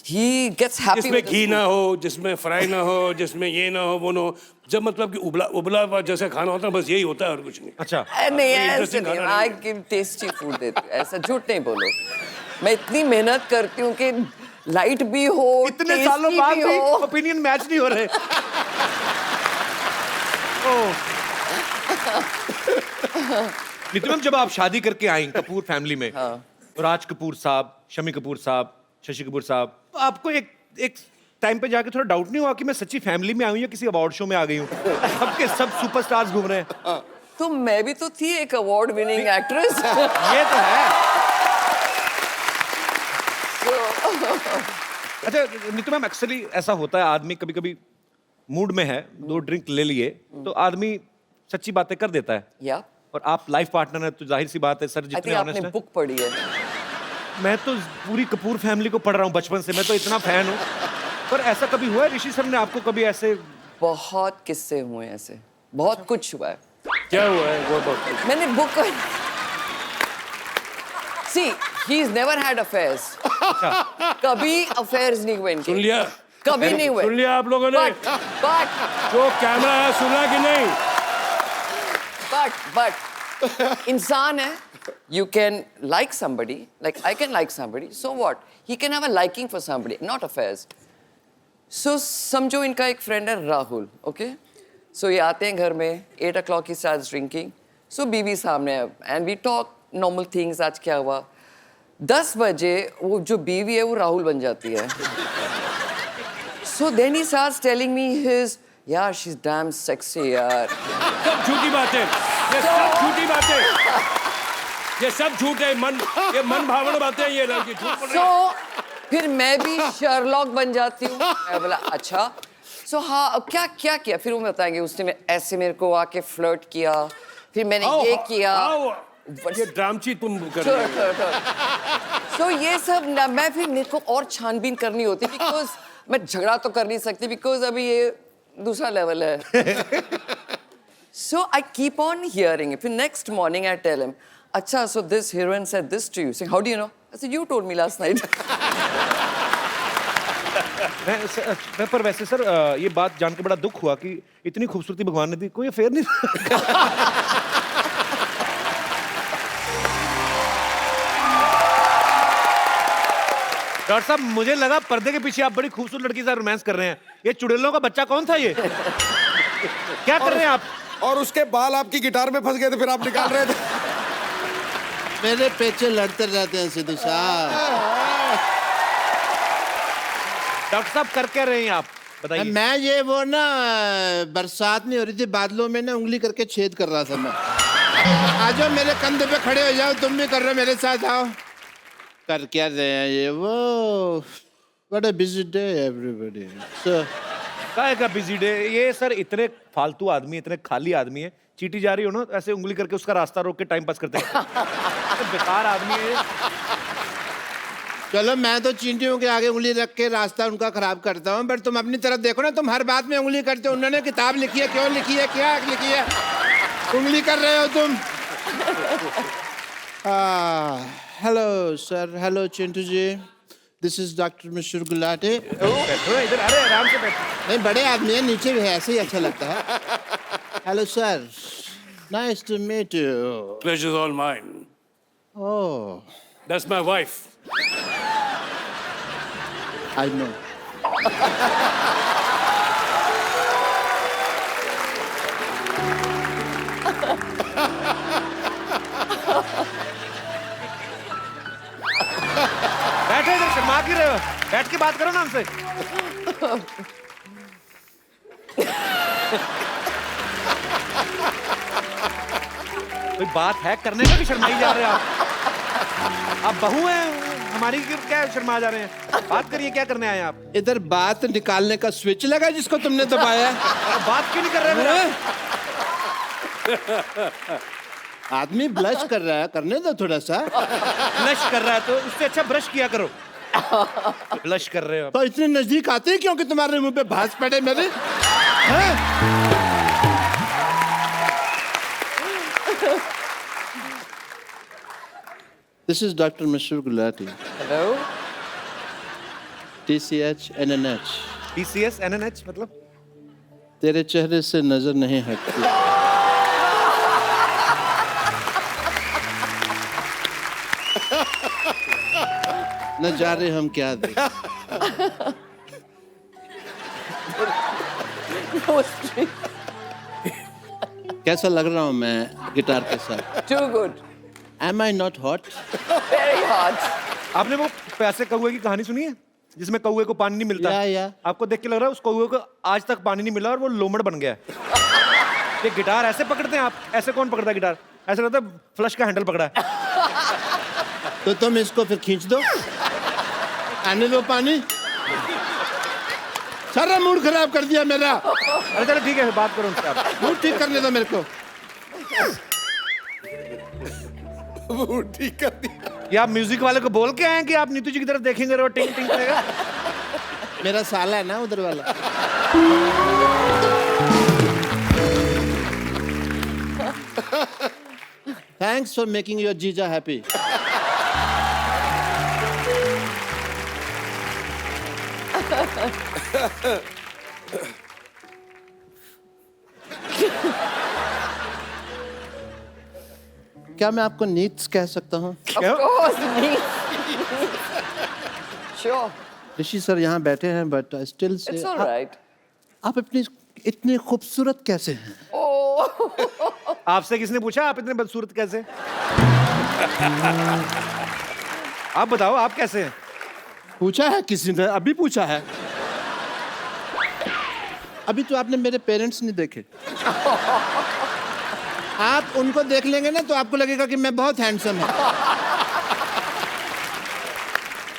he gets happy. जिसमें घी ना हो, जिसमें फ्राई ना हो, जिसमें ये ना हो, वो ना हो, जब मतलब कि उबला उबला हुआ जैसे खाना होता है, बस यही होता है और कुछ नहीं। अच्छा। नहीं ऐसे interesting नहीं, खाना आई गिव टेस्टी फूड देती हूँ, ऐसा झूठ नहीं बोलो। मैं इतनी मेहनत करती हूँ कि लाइट भी हो, इतने tasty सालों बाद भी भी हो। ओपिनियन मैच नहीं हो रहे। नीतू मैम, जब आप शादी करके आई कपूर फैमिली में, तो राज कपूर साहब, शमी कपूर साहब, शशि कपूर साहब, तो आपको एक टाइम पे जाके थोड़ा डाउट नहीं हुआ कि मैं सच्ची फैमिली में आई हूँ या किसी अवार्ड शो में आ गई हूँ? सबके सब सुपरस्टार्स घूम रहे हैं। तो मैं भी तो थी एक अवार्ड विनिंग एक्ट्रेस। ये तो है। अच्छा नीतू मैम, अक्सर ऐसा होता है, आदमी कभी कभी मूड में है, 2 ड्रिंक ले लिए तो आदमी सच्ची बातें कर देता है। या और आप लाइफ पार्टनर है तो जाहिर सी बात है सर, आई जितने थिंक आपने ऑनेस्ट हैं। बुक पढ़ी है। मैं तो पूरी कपूर फैमिली को पढ़ रहा हूँ बचपन से, मैं तो इतना फैन हूँ। पर ऐसा कभी हुआ है ऋषि सर ने आपको कभी ऐसे? बहुत किस्से हुए हैं ऐसे, बहुत कुछ हुआ है। क्या हुआ है वो बहुत? मैंने book see he is never had affairs. कभी अफेयर्स नहीं हुए इनके। सुन लिया? कभी नहीं हुए। सुन लिया आप लोगों ने? बट जो कैमरा है सुना कि नहीं? but इंसान है, you can like somebody, like I can like somebody, so what? He can have a liking for somebody, not affairs. So समझो इनका एक फ्रेंड है राहुल, okay? So ये आते हैं घर में, 8 o'clock he starts drinking. So बीवी सामने है and we talk normal things, आज क्या हुआ? 10 बजे वो जो बीवी है वो राहुल बन जाती है। So then he starts telling me his, यार she's damn sexy यार। सब झूठी बातें, ये सब झूठी बातें, ये सब झूठ है, ये मन भावना बातें हैं, ये लड़की झूठ बोल रही है। So फिर मैं भी शर्लॉक बन जाती हूँ। मैं बोला अच्छा। So हाँ, अब क्या किया? फिर वो बताएंगे उसने ऐसे मेरे को आके फ्लर्ट किया, फिर मैंने ये किया। ये ड्रामची तुम कर रही हो। So ये सब मैं फिर मेरे को और छानबीन करनी होती, बिकॉज मैं झगड़ा तो कर नहीं सकती, बिकॉज अभी ये दूसरा लेवल है। So I keep on hearing it. Then next morning I tell him, "Acha, so this heroine said this to you." Saying, "How do you know?" I said, "You told me last night." पर वैसे sir ये बात जान के बड़ा दुख हुआ कि इतनी खूबसूरती भगवान ने दी, कोई अफेयर नहीं। डॉक्टर साहब, मुझे लगा पर्दे के पीछे आप बड़ी खूबसूरत लड़की से रोमांस कर रहे हैं। ये चुड़ैलों का बच्चा कौन था ये? क्या कर रहे हैं आप? और उसके बाल आपकी गिटार में फंस गए थे, फिर आप निकाल रहे थे। मेरे पेचे लड़ते रहते हैं सिद्धू साहब। डॉक्टर साहब कर क्या रहे हैं आप, बताइए। मैं ये वो ना बरसात नहीं हो रही थी, बादलों में ना उंगली करके छेद कर रहा था मैं। आ जाओ मेरे कंधे पे खड़े हो जाओ, तुम भी कर रहे हो मेरे साथ, आओ। कर क्या रहे हैं ये वो? What a busy day everybody. So काय का बिजी डे? ये सर इतने फालतू आदमी, इतने खाली आदमी है, चीटी जा रही हो ना ऐसे उंगली करके उसका रास्ता रोक के टाइम पास करते हैं। बेकार आदमी है। चलो मैं तो चींटियों के आगे उंगली रख के रास्ता उनका खराब करता हूँ, बट तुम अपनी तरफ देखो ना, तुम हर बात में उंगली करते हो। उन्होंने किताब लिखी है, क्यों लिखी है, क्या लिखी है, उंगली कर रहे हो तुम। Hello sir, hello Chintu ji, this is doctor Mishra Gulati. बैठो इधर, अरे आराम से बैठो। नहीं बड़े आदमी है, नीचे भी है, ऐसे ही अच्छा लगता है। Hello sir, nice to meet you. Pleasure's all mine. Oh, That's my wife. I know. बैठो इधर, शर्मा क्यों रहे हो? बैठ के बात करो ना हमसे। कोई बात है करने में भी शर्माई जा रहे हो आप बहू हैं हमारी, क्या शर्मा जा रहे हैं? बात करिए, क्या करने आए हैं आप? इधर बात निकालने का स्विच लगा जिसको तुमने दबाया। बात क्यों नहीं कर रहे हैं? आदमी ब्लश कर रहा है, करने दो थोड़ा सा। ब्लश कर रहा है तो उससे अच्छा ब्रश किया करो। ब्लश कर रहे हो तो इतने नजदीक आते हैं क्योंकि तुम्हारे मुंह पे भांज पड़े मेरे। This is Dr. Mishra Gulati. Hello? TCH NNH. TCS NNH मतलब? तेरे चेहरे से नजर नहीं हटती। न जाने हम क्या दें। कैसा लग रहा हूँ मैं गिटार के साथ? Too good. Am I not hot? Very hot. आपने वो प्यासे कौवे की कहानी सुनी है जिसमें कौवे को पानी नहीं मिलता? या। आपको देख के लग रहा है उस कौवे को आज तक पानी नहीं मिला और वो लोमड़ बन गया है। ये गिटार ऐसे पकड़ते हैं आप? ऐसे कौन पकड़ता है गिटार? ऐसे लगता है फ्लश का हैंडल पकड़ा है। तो तुम इसको फिर खींच दो, आने दो पानी। सारा मूड खराब कर दिया मेरा। अरे चलो ठीक है, बात करो उनसे आप। मूड ठीक करने दो मेरे को। मूड ठीक कर दिया। ये आप म्यूजिक वाले को बोल के आए हैं कि आप नीतू जी की तरफ देखेंगे और वो टिंग टिंग करेगा? मेरा साला है ना उधर वाला। Thanks for making your जीजा happy. क्या मैं आपको नीड्स कह सकता हूँ? Of course, me. Sure. Rishi sir यहाँ बैठे हैं, but I still say It's all right. आप अपनी इतनी खूबसूरत कैसे हैं? Oh. आपसे किसने पूछा आप इतने बदसूरत कैसे? आप बताओ आप कैसे हैं? पूछा है किसी ने? अभी पूछा है? अभी तो आपने मेरे पेरेंट्स नहीं देखे। आप उनको देख लेंगे ना तो आपको लगेगा कि मैं बहुत हैंडसम हूँ।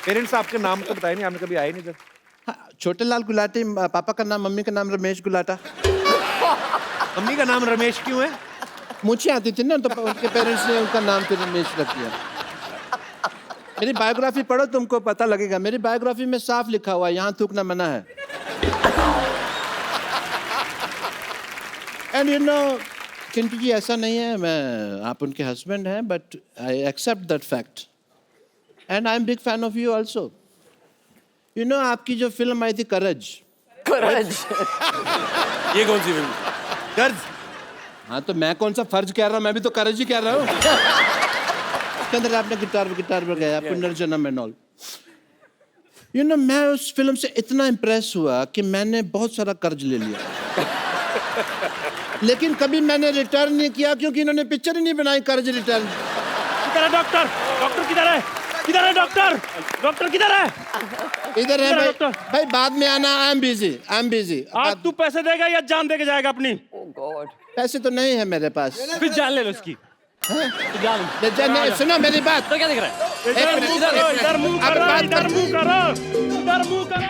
पेरेंट्स आपके नाम तो बताए नहीं, आपने कभी आए नहीं इधर। हाँ, छोटे लाल गुलाटी, पापा का नाम, मम्मी का नाम रमेश गुलाटा। मम्मी का नाम रमेश क्यों है? मुझे आती थी ना तो उनके पेरेंट्स ने उनका नाम फिर रमेश रख दिया। मेरी बायोग्राफी पढ़ो, तुमको पता लगेगा। मेरी बायोग्राफी में साफ लिखा हुआ है, यहाँ थूकना मना है। And you know Chintu ji, ऐसा नहीं है, मैं आप उनके हस्बैंड हैं, but I accept that fact and I am big fan of you also. You know आपकी जो फिल्म आई थी करज। Courage. ये कौन सी फिल्म? कर्ज? हाँ तो मैं कौन सा फर्ज कह रहा हूँ, मैं भी तो करज ही कह रहा हूँ। उसके अंदर आपने गिटार पर गया, पुनर्जन्म एंड ऑल। यू नो मैं उस फिल्म से इतना इम्प्रेस हुआ कि मैंने बहुत सारा कर्ज ले लिया। लेकिन कभी मैंने रिटर्न नहीं किया क्योंकि इन्होंने पिक्चर ही नहीं बनाई कर्ज रिटर्न। किधर है डॉक्टर? डॉक्टर किधर है? किधर है डॉक्टर? डॉक्टर किधर है? इधर है किधर है भाई। डॉक्टर? भाई बाद में आना, आई एम बिजी। आज तू पैसे देगा या जान दे के जाएगा अपनी? Oh God. पैसे तो नहीं है मेरे पास। फिर जान ले लो इसकी। सुनो मेरी बात। इधर मुंह करो, इधर मुंह अब करो, बात इधर कर- मुंह करो, इधर मुंह करो।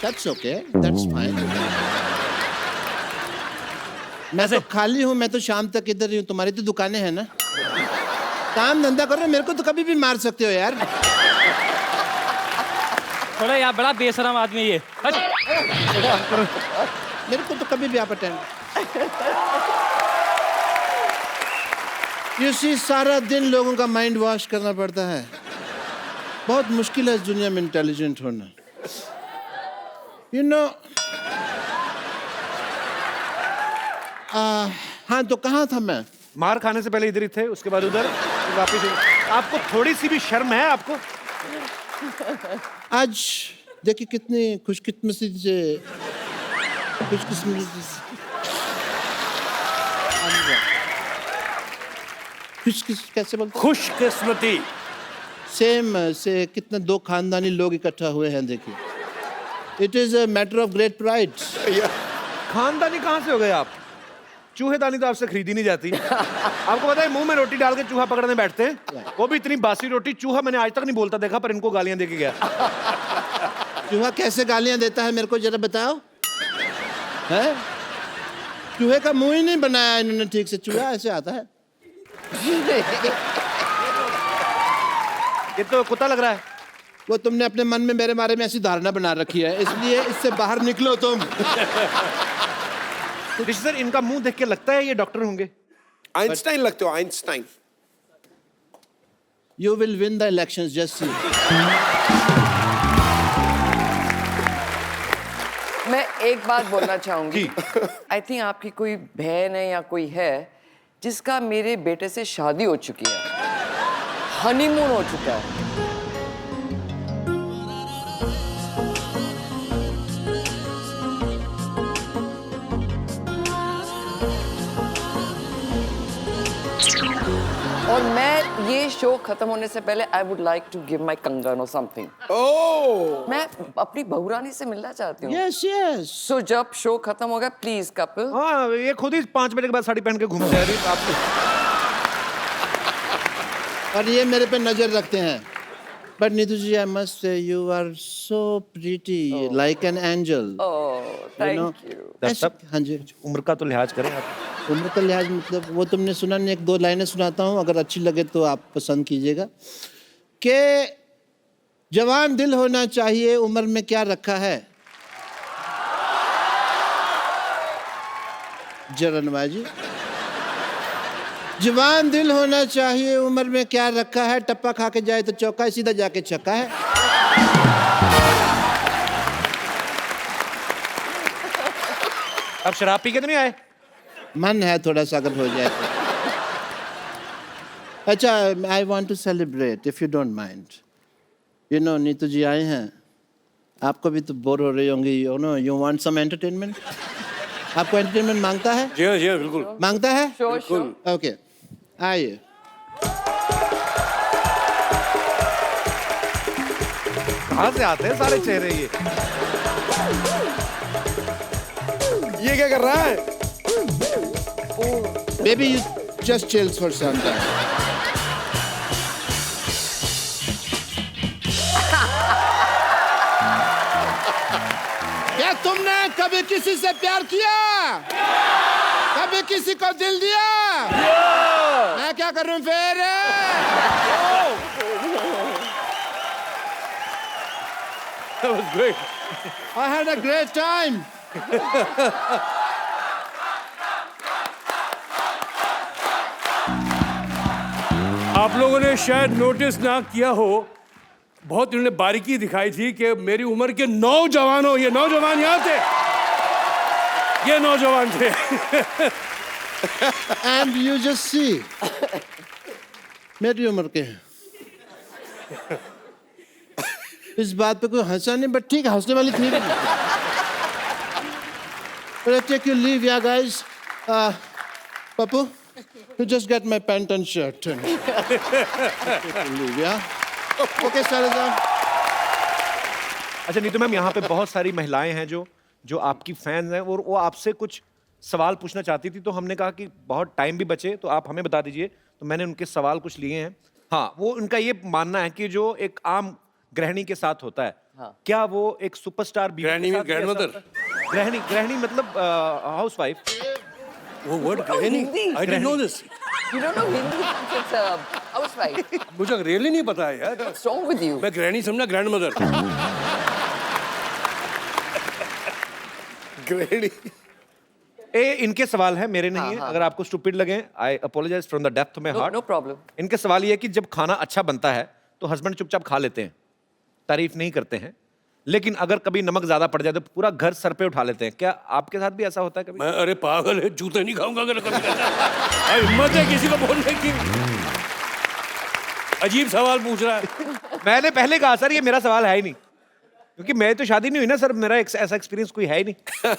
That's okay. That's fine. मैं तो खाली हूँ, मैं तो शाम तक इधर ही हूँ। तुम्हारी तो दुकानें हैं ना, काम धंधा करो। मेरे को तो कभी भी मार सकते हो यार। थोड़ा यार बड़ा बेशरम आदमी ये। मेरे को तो कभी भी आप अटेंड। You see, सारा दिन लोगों का माइंड वॉश करना पड़ता है। बहुत मुश्किल है इस दुनिया में इंटेलिजेंट होना। You know, हाँ तो कहाँ था मैं? मार खाने से पहले इधर ही थे, उसके बाद उधर, फिर वापस इधर। आपको थोड़ी सी भी शर्म है आपको? आज देखिए कितनी खुशकिस्मती से कैसे बोलते हैं? खुशकिस्मती। सेम से कितने दो खानदानी लोग इकट्ठा हुए हैं। देखिए, it is a matter of great pride. खानदानी कहाँ से हो गए आप? चूहेदानी तो आपसे खरीदी नहीं जाती। आपको पता है मुंह में रोटी डाल के चूहा पकड़ने बैठते हैं, वो भी इतनी बासी रोटी। चूहा मैंने आज तक नहीं बोलता देखा, पर इनको गालियां दे के गया। चूहा कैसे गालियां देता है मेरे को जरा बताओ। है चूहे का मुंह ही नहीं बनाया इन्होंने ठीक से। चूहा ऐसे आता है। ये तो कुत्ता लग रहा है। वो तुमने अपने मन में मेरे बारे में ऐसी धारणा बना रखी है, इसलिए इससे बाहर निकलो तुम। ऋषि सर, इनका मुंह देख के लगता है ये डॉक्टर होंगे। आइंस्टाइन लगते हो, Einstein. You will win the elections, just see. मैं एक बात बोलना चाहूंगी। आई थिंक आपकी कोई बहन है या कोई है जिसका मेरे बेटे से शादी हो चुकी है, हनीमून हो चुका है। और मैं ये शो खत्म होने से पहले I would like to give my kangan और समथिंग। मैं अपनी बहुरानी से मिलना चाहती हूँ। Yes yes. सो जब शो खत्म हो गया, प्लीज कपिल। हाँ, ये खुद ही 5 बजे के बाद साड़ी पहन के घूम जा रही है आपको। और ये मेरे पे नजर रखते हैं। But Neetu ji, I must say you are so pretty, like an angel. Thank you. हाँ जी। उम्र का तो लिहाज करें आप। उम्र का लिहाज मतलब वो तुमने सुना नहीं। 1-2 लाइनें सुनाता हूँ, अगर अच्छी लगे तो आप पसंद कीजिएगा। कि जवान दिल होना चाहिए, उम्र में क्या रखा है। जरनबाजी। जवान दिल होना चाहिए, उम्र में क्या रखा है। टप्पा खा के जाए तो चौका है, सीधा जाके छक्का है। अब शराब पी के तो नहीं आए? मन है थोड़ा सा, अगर हो जाए तो। अच्छा, I want to celebrate if you don't mind. You know, Neetu ji आए हैं, आपको भी तो बोर हो रही होंगी। You know, you want some entertainment. आपको एंटरटेनमेंट मांगता है? जी जी बिल्कुल मांगता है। बिल्कुल। ओके, आइए। कहाँ से आते हैं सारे चेहरे ये क्या कर रहा है? Baby, you just chills for some time. क्या तुमने कभी किसी से प्यार किया? कभी किसी को दिल दिया? मैं क्या करूं फिर? That was great. I had a great time. आप लोगों ने शायद नोटिस ना किया हो, बहुत इन्होंने बारीकी दिखाई थी कि मेरी उम्र के नौजवानों, ये नौजवान यहाँ थे, ये नौजवान थे। And you just see, मेरी उम्र के हैं। इस बात पे कोई हंसा नहीं, बट ठीक है, हंसने वाली थी. But I take your leave, yeah, guys. Papu, you just get my pant and shirt. Take your leave, yeah? Okay, Shailaja. अच्छा नीतू मैम, यहाँ पे बहुत सारी महिलाएं हैं जो आपकी फैन हैं और वो आपसे कुछ सवाल पूछना चाहती थी, तो हमने कहा कि बहुत टाइम भी बचे तो आप हमें बता दीजिए, तो मैंने उनके सवाल कुछ लिए हैं. हाँ, वो उनका ये मानना है कि जो एक आम गृहिणी के साथ होता है, क्या वो एक सुपरस्टार बीवी गृहिणी के में साथ भी ऐसा grandmother? होता है? गृहिणी मतलब हाउस वाइफ. वो वर्ड गृहिणी, Hindi. I didn't know this. You don't know Hindi? It's a housewife. मुझे रियली नहीं पता है यार. What's wrong with you? मैं गृहिणी समझा ग्रैंडमदर. गृहिणी. इनके सवाल हैं, मेरे नहीं है. अगर आपको स्टूपिड लगे, I apologise from the depth of my heart. No problem. इनके सवाल ये है कि जब खाना अच्छा बनता है तो हस्बैंड चुपचाप खा लेते हैं, तारीफ नहीं करते हैं, लेकिन अगर कभी नमक ज्यादा पड़ जाए तो पूरा घर सर पे उठा लेते हैं. क्या आपके साथ भी ऐसा होता है कभी? मैं अरे पागल है, जूते नहीं खाऊंगा अगर कभी अरे हिम्मत है किसी को बोलने की. अजीब सवाल पूछ रहा है. मैंने पहले कहा सर ये मेरा सवाल है ही नहीं, क्योंकि मैं तो शादी नहीं हुई ना सर, मेरा ऐसा एक्सपीरियंस कोई है ही नहीं.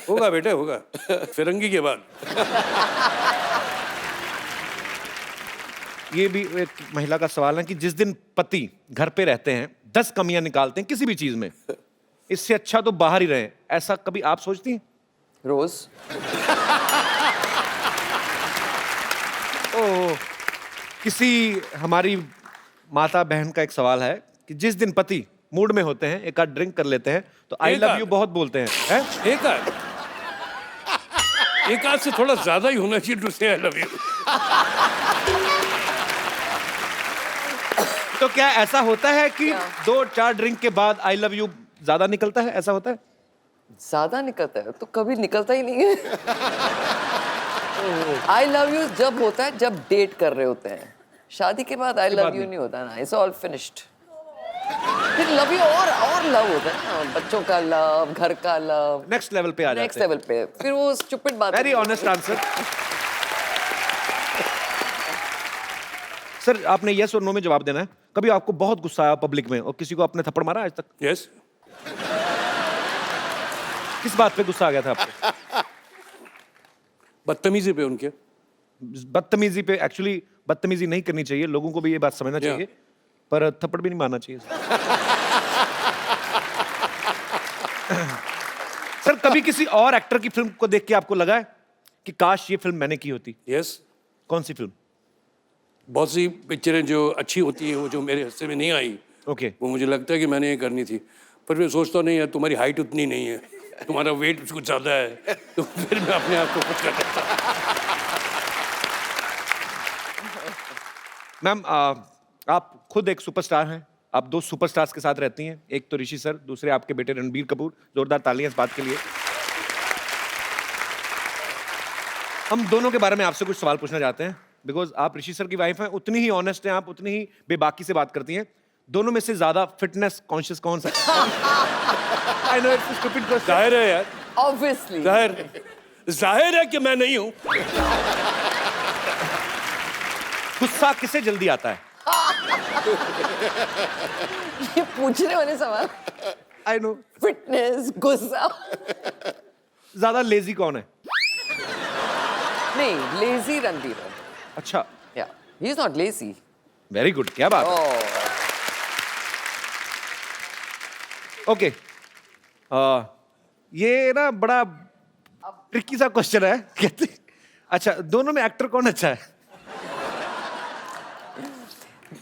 होगा बेटे होगा, फिरंगी के बाद. ये भी एक महिला का सवाल है कि जिस दिन पति घर पे रहते हैं 10 कमियां निकालते हैं किसी भी चीज में, इससे अच्छा तो बाहर ही रहे, ऐसा कभी आप सोचती हैं? रोज. ओ, किसी हमारी माता बहन का एक सवाल है कि जिस दिन पति मूड में होते हैं, एक आध ड्रिंक कर लेते हैं तो आई एक लव आध? यू बहुत बोलते हैं, हैं? एक आध से थोड़ा ज्यादा ही होना चाहिए टू से आई लव यू. तो क्या ऐसा होता है कि 2-4 ड्रिंक के बाद आई लव यू ज्यादा निकलता है, ऐसा होता है? ज्यादा निकलता है तो कभी निकलता ही नहीं है. आई लव यू जब होता है जब डेट कर रहे होते हैं. शादी के बाद आई लव यू नहीं होता ना. It's all finished. फिर लव यू और लव होता है ना, बच्चों का लव, घर का लव, नेक्स्ट लेवल पे आ नेक्स्ट जाते हैं. लेवल पे. फिर वो स्टूपिड बात. Very honest answer. सर आपने यस और नो में जवाब देना है. कभी आपको बहुत गुस्सा आया पब्लिक में और किसी को आपने थप्पड़ मारा आज तक? यस. किस बात पे गुस्सा आ गया था आपको? बदतमीजी पे उनके. बदतमीजी पे. एक्चुअली बदतमीजी नहीं करनी चाहिए, लोगों को भी ये बात समझना चाहिए, पर थप्पड़ भी नहीं मारना चाहिए. सर कभी किसी और एक्टर की फिल्म को देख के आपको लगा है कि काश ये फिल्म मैंने की होती? यस. कौन सी फिल्म? बहुत सी पिक्चरें जो अच्छी होती हैं वो जो मेरे हिस्से में नहीं आई, ओके. वो मुझे लगता है कि मैंने ये करनी थी. पर मैं सोचता नहीं है तुम्हारी हाइट उतनी नहीं है, तुम्हारा वेट कुछ ज़्यादा है, तो फिर मैं अपने आप को खुश कर देता. मैम आप खुद एक सुपरस्टार हैं, आप 2 सुपरस्टार्स के साथ रहती हैं, एक तो ऋषि सर, दूसरे आपके बेटे रणबीर कपूर. जोरदार तालियां इस बात के लिए. हम दोनों के बारे में आपसे कुछ सवाल पूछना चाहते हैं, बिकॉज आप ऋषि सर की वाइफ हैं, उतनी ही ऑनेस्ट हैं आप, उतनी ही बेबाकी से बात करती हैं. दोनों में से ज्यादा फिटनेस कॉन्शियस कौन सा है? I know it's stupid question. जाहिर है यार, ऑब्वियसली जाहिर है कि मैं नहीं हूँ. गुस्सा किसे जल्दी आता है? ये पूछने वाले सवाल. I know. फिटनेस, गुस्सा. ज्यादा लेजी कौन है? नहीं, लेजी रणबीर है. अच्छा, या he is not lazy. Very good. क्या बात है. ओके. ये ना बड़ा ट्रिकी सा क्वेश्चन है. कहते अच्छा, दोनों में एक्टर कौन अच्छा है?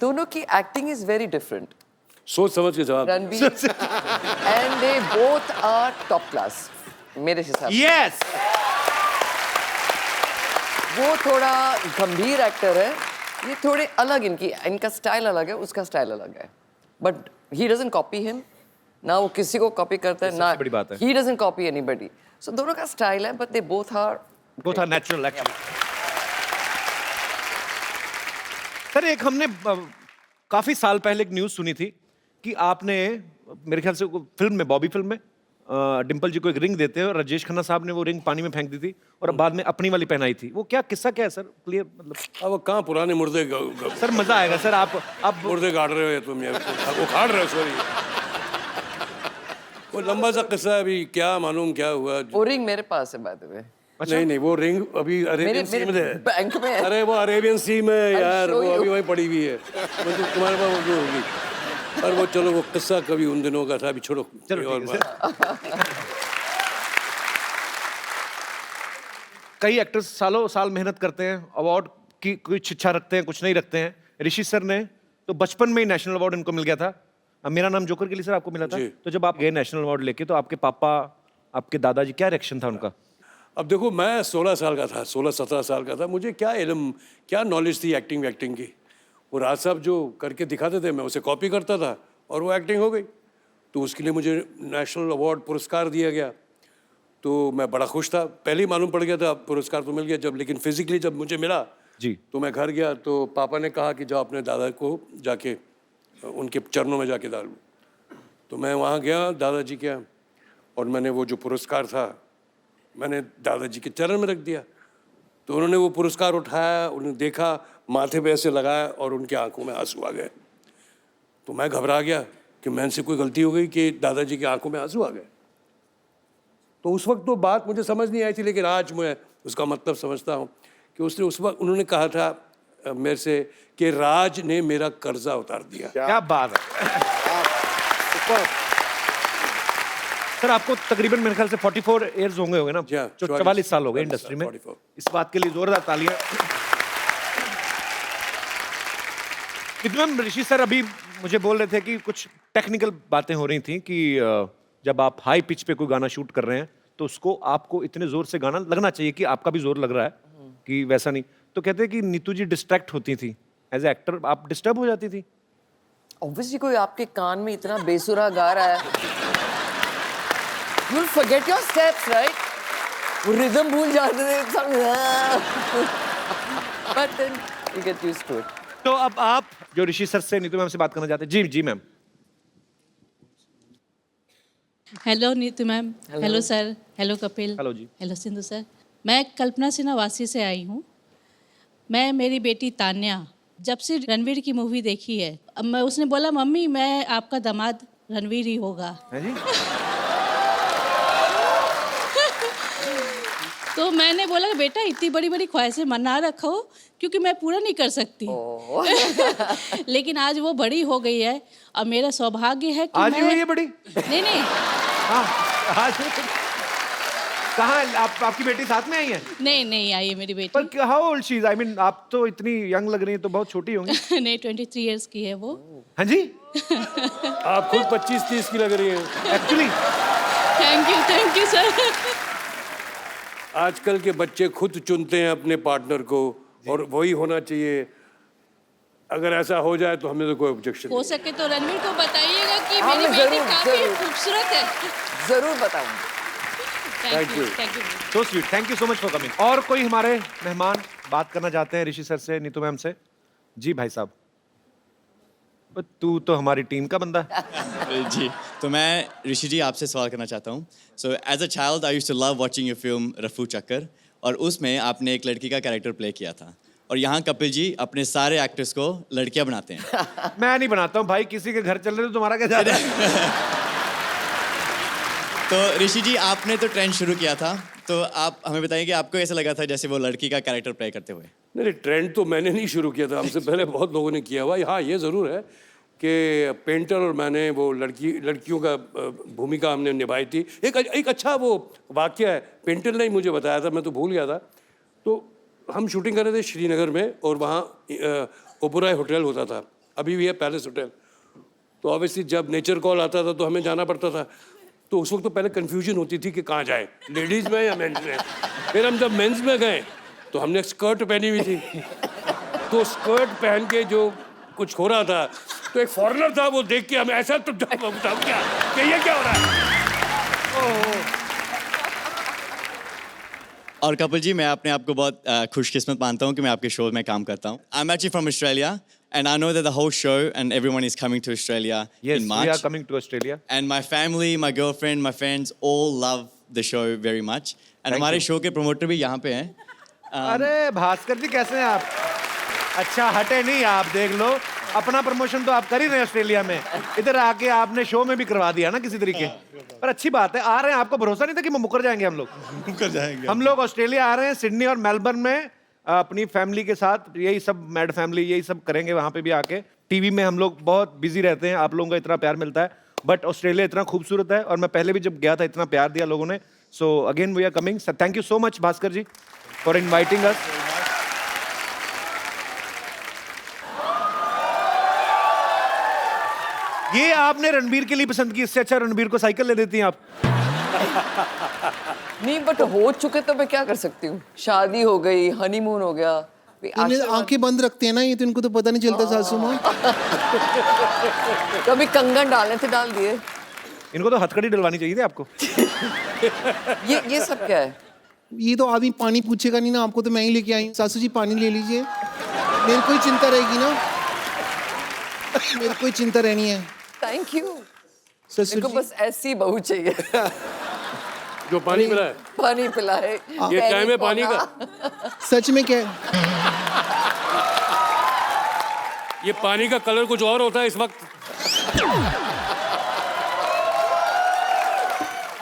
दोनों की एक्टिंग इज वेरी डिफरेंट. सोच समझ के जवाब. Ranbir and they both are top class मेरे हिसाब से. यस. वो थोड़ा गंभीर एक्टर है, ये थोड़े अलग. इनका स्टाइल अलग है, उसका स्टाइल अलग है. But he doesn't copy him. ना वो किसी को कॉपी करता है, ना बड़ी बात है. He doesn't copy anybody. So दोनों का स्टाइल है, but they both are natural actually. Sir एक हमने काफी साल पहले एक न्यूज़ सुनी थी कि आपने मेरे ख्याल से फिल्म में, बॉबी फिल्म में डिम्पल जी को एक रिंग देते हैं और राजेश खन्ना साहब ने वो रिंग पानी में फेंक दी थी और बाद में अपनी वाली पहनाई थी. वो क्या किस्सा क्या है सर? क्लियर मतलब. अब कहाँ पुराने मुर्दे सर मजा आएगा सर. आप मुर्दे गाड़ रहे हो तुम, यार वो खाड़ रहे हो. सॉरी. वो लंबा सा किस्सा है, अभी क्या मालूम क्या हुआ। वो रिंग मेरे पास है बाय द वे। नहीं नहीं, वो रिंग अभी अरेबियन सी में है। बैंक में है। अरे वो अरेबियन सी में है यार, show वो you. अभी वहीं पड़ी हुई है। मतलब तुम्हारे पास वो जो होगी। और वो चलो, वो किस्सा कभी उन दिनों का था, अभी छोड़ो। चलो और ठीक है, बात। कई एक्टर्स सालों साल मेहनत करते हैं, अवार्ड की कुछ इच्छा रखते हैं, कुछ नहीं रखते हैं। ऋषि सर ने तो बचपन में ही नेशनल अवार्ड इनको मिल गया था। अब मेरा नाम जोकर के लिए सर आपको मिला था। जी। तो जब आप गए नेशनल अवार्ड लेके, तो आपके पापा, आपके दादाजी, क्या रिएक्शन था उनका? अब देखो, मैं 16 साल का था, 16-17 साल का था। मुझे क्या इल्म, क्या नॉलेज थी एक्टिंग की। वो राज साहब जो करके दिखाते थे, मैं उसे कॉपी करता था और वो एक्टिंग हो गई। तो उसके लिए मुझे नेशनल अवार्ड पुरस्कार दिया गया। तो मैं बड़ा खुश था। पहले ही मालूम पड़ गया था पुरस्कार तो मिल गया जब, लेकिन फिजिकली जब मुझे मिला जी। तो मैं घर गया तो पापा ने कहा कि जाओ अपने दादा को जाके उनके चरणों में जाके डाल लो। तो मैं वहाँ गया दादाजी के यहाँ, और मैंने वो जो पुरस्कार था मैंने दादाजी के चरण में रख दिया। तो उन्होंने वो पुरस्कार उठाया, उन्होंने देखा, माथे पे ऐसे लगाया और उनकी आंखों में आंसू आ गए। तो मैं घबरा गया कि मैंने से कोई गलती हो गई कि दादाजी की आंखों में आंसू आ गए। तो उस वक्त तो बात मुझे समझ नहीं आई थी, लेकिन आज मैं उसका मतलब समझता हूँ कि उसने उस वक्त उन्होंने कहा था मेरे से कि राज ने मेरा कर्जा उतार दिया। क्या बात है सर। आपको तकरीबन मेरे ख्याल से 44 इयर्स होंगे ना? जी हाँ, जो 44 साल हो गए 44 इंडस्ट्री में। 44। इस बात के लिए जोरदार तालियां। मैम, ऋषि सर अभी मुझे बोल रहे थे कि कुछ टेक्निकल बातें हो रही थी कि जब आप हाई पिच पे कोई गाना शूट कर रहे हैं तो उसको आपको इतने जोर से गाना लगना चाहिए कि आपका भी जोर लग रहा है, कि वैसा नहीं। तो कहते हैं कि नीतू जी डिस्ट्रैक्ट होती थी एज ए एक्टर, आप डिस्टर्ब हो जाती थी? ऑब्वियसली कोई आपके कान में इतना बेसुरा गा रहा है, you'll forget your steps, right? वो रिदम भूल जाते थे सब। But then you get used to it. तो अब आप जो ऋषि सर से, नीतू मैम से बात करना चाहते हैं। जी जी ma'am. Hello Neetu ma'am, hello sir, hello Kapil, hello जी। Hello Sindhu sir. मैं कल्पना सिन्हा वासी से आई हूँ। मैं, मेरी बेटी तान्या, जब से रणवीर की मूवी देखी है, अब मैं, उसने बोला मम्मी मैं आपका दामाद रणवीर ही होगा। है जी? तो मैंने बोला बेटा इतनी बड़ी बड़ी ख्वाहिशें मना रखो, क्योंकि मैं पूरा नहीं कर सकती। लेकिन आज वो बड़ी हो गई है और मेरा सौभाग्य है कि आज ही मैं... हुई है बड़ी? नहीं हाँ, आज कहाँ आपकी बेटी साथ में आई है? नहीं आई है मेरी बेटी। पर how old she is? I mean आप तो इतनी यंग लग रही हैं, तो बहुत छोटी होंगी। नहीं 23 इयर्स की है वो। हाँ जी? आप खुद 25-30 की लग रही हैं एक्चुअली। Thank you sir. आजकल के बच्चे खुद चुनते हैं अपने पार्टनर को, और वही होना चाहिए। अगर ऐसा हो जाए तो हमें तो कोई ऑब्जेक्शन हो सके तो रणवीर को बताइएगा कि हाँ, मेरी मैं बेटी जरूर, काफी जरूर। खूबसूरत है। जरूर बताऊंगी। Thank you. So sweet, thank you so much for coming. और कोई हमारे मेहमान बात करना चाहते हैं ऋषि सर से, नीतू मैम से? जी भाई साहब। तू तो हमारी टीम का बंदा है। जी, तो मैं ऋषि जी आपसे सवाल करना चाहता हूँ। So as a child I used to love watching your film Rafoo Chakkar, और उसमें आपने एक लड़की का कैरेक्टर प्ले किया था, और यहाँ कपिल जी अपने सारे एक्टर्स को लड़कियाँ बनाते हैं। मैं नहीं बनाता हूँ भाई, किसी के घर चल रहे तो तुम्हारा क्या जा रहा है? तो ऋषि जी आपने तो ट्रेंड शुरू किया था, तो आप हमें बताइए कि आपको ऐसा लगा था जैसे वो लड़की का कैरेक्टर प्ले करते हुए? नहीं, ट्रेंड तो मैंने नहीं शुरू किया था, हमसे पहले बहुत लोगों ने किया हुआ। हाँ, ये ज़रूर है कि पेंटर और मैंने वो लड़कियों का भूमिका हमने निभाई थी। एक अच्छा वो वाकया है, पेंटर ने ही मुझे बताया था, मैं तो भूल गया था। तो हम शूटिंग कर रहे थे श्रीनगर में, और वहाँ ओबराय होटल होता था, अभी भी है पैलेस होटल। तो ऑब्वियसली जब नेचर कॉल आता था तो हमें जाना पड़ता था। तो उस वक्त तो पहले कन्फ्यूजन होती थी कि कहाँ जाए, लेडीज़ में या मेंस में। फिर हम जब मेंस में गए तो हमने स्कर्ट पहनी हुई थी, तो स्कर्ट पहन के जो कुछ हो रहा था, तो एक फॉरेनर था, वो देख के हमें ऐसा तो बताओ क्या कि ये क्या हो रहा है। और कपिल जी, मैं अपने आप को बहुत खुशकिस्मत मानता हूँ कि मैं आपके शो में काम करता हूँ। I am actually from Australia, and I know that the whole show and everyone is coming to Australia Yes, in March. we are coming to Australia. And my family, my girlfriend, my friends all love the show very much. And हमारे show के promoter भी यहाँ पे हैं। अरे भास्कर जी कैसे हैं आप? अच्छा हटे नहीं आप, देख लो अपना प्रमोशन तो आप कर ही रहे हैं ऑस्ट्रेलिया में, इधर आके आपने शो में भी करवा दिया ना किसी तरीके। पर अच्छी बात है, आ रहे हैं, आपको भरोसा नहीं था कि मुकर जाएंगे हम लोग? मुकर जाएंगे हम लोग ऑस्ट्रेलिया आ रहे हैं, सिडनी और मेलबर्न में अपनी फैमिली के साथ, यही सब मैड फैमिली यही सब करेंगे वहां पे भी आके। टीवी में हम लोग बहुत बिजी रहते हैं, आप लोगों का इतना प्यार मिलता है, बट ऑस्ट्रेलिया इतना खूबसूरत है और मैं पहले भी जब गया था इतना प्यार दिया लोगों ने। So again we are coming. Thank you so much Bhaskar ji for inviting us. ये आपने रणबीर के लिए पसंद की, इससे अच्छा रणबीर को साइकिल ले देती हैं आप। नहीं बट हो चुके तो मैं क्या कर सकती हूँ, शादी हो गई, हनीमून हो गया। आंखें बंद रखते हैं ना ये, तो इनको तो पता नहीं चलता सासू माँ। कभी कंगन डालने थे डाल दिए। इनको तो हथकड़ी डलवानी चाहिए थी आपको। ये सब क्या है? ये तो आदमी पानी पूछेगा नहीं ना आपको, तो मैं ही लेके आई हूँ। सासू जी पानी ले लीजिए, मेरे को ही चिंता रहेगी ना, मेरे को ही चिंता रहनी है। Thank you. ससुर मेरे को जी बस ऐसी बहू चाहिए जो पानी पिलाए। पानी पिलाए। ये टाइम है पानी का। सच में क्या ये पानी का कलर कुछ और होता है इस वक्त।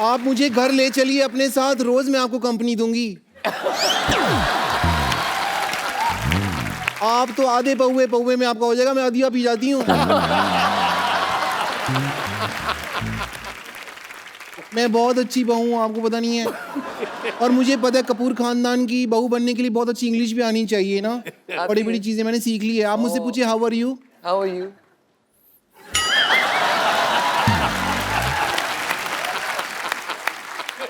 आप मुझे घर ले चलिए अपने साथ, रोज मैं आपको कंपनी दूंगी। आप तो आधे पौवे में आपका हो जाएगा, मैं आधिया पी जाती हूँ। मैं बहुत अच्छी बहू हूँ, आपको पता नहीं है। और मुझे पता है कपूर खानदान की बहू बनने के लिए बहुत अच्छी इंग्लिश भी आनी चाहिए ना। बड़ी बड़ी चीजें मैंने सीख ली है। आप मुझसे पूछिए how are you. How are you.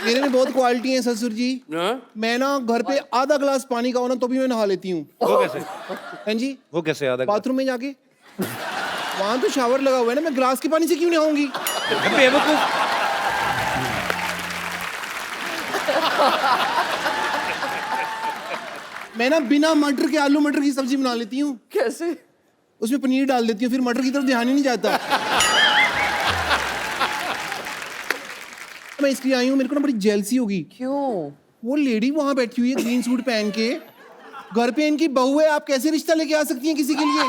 मेरे में बहुत क्वालिटी है ससुर जी। मैं ना घर पे आधा ग्लास पानी का हो ना तो भी मैं नहा लेती हूँ। वो कैसे? हाँ जी, वो कैसे? आधा बाथरूम में जाके, वहां तो शावर लगा हुआ है ना, मैं ग्लास के पानी से क्यों नहाऊंगी? बेवकूफ। मैं ना बिना मटर के आलू मटर की सब्जी बना लेती हूँ। कैसे? उसमें पनीर डाल देती हूँ, फिर मटर की तरफ ध्यान ही नहीं जाता। मैं इसलिए आई हूँ, मेरे को ना बड़ी जेलसी होगी। क्यों? वो लेडी वहां बैठी हुई है ग्रीन सूट पहन के, घर पे इनकी बहू है, आप कैसे रिश्ता लेके आ सकती हैं किसी के लिए?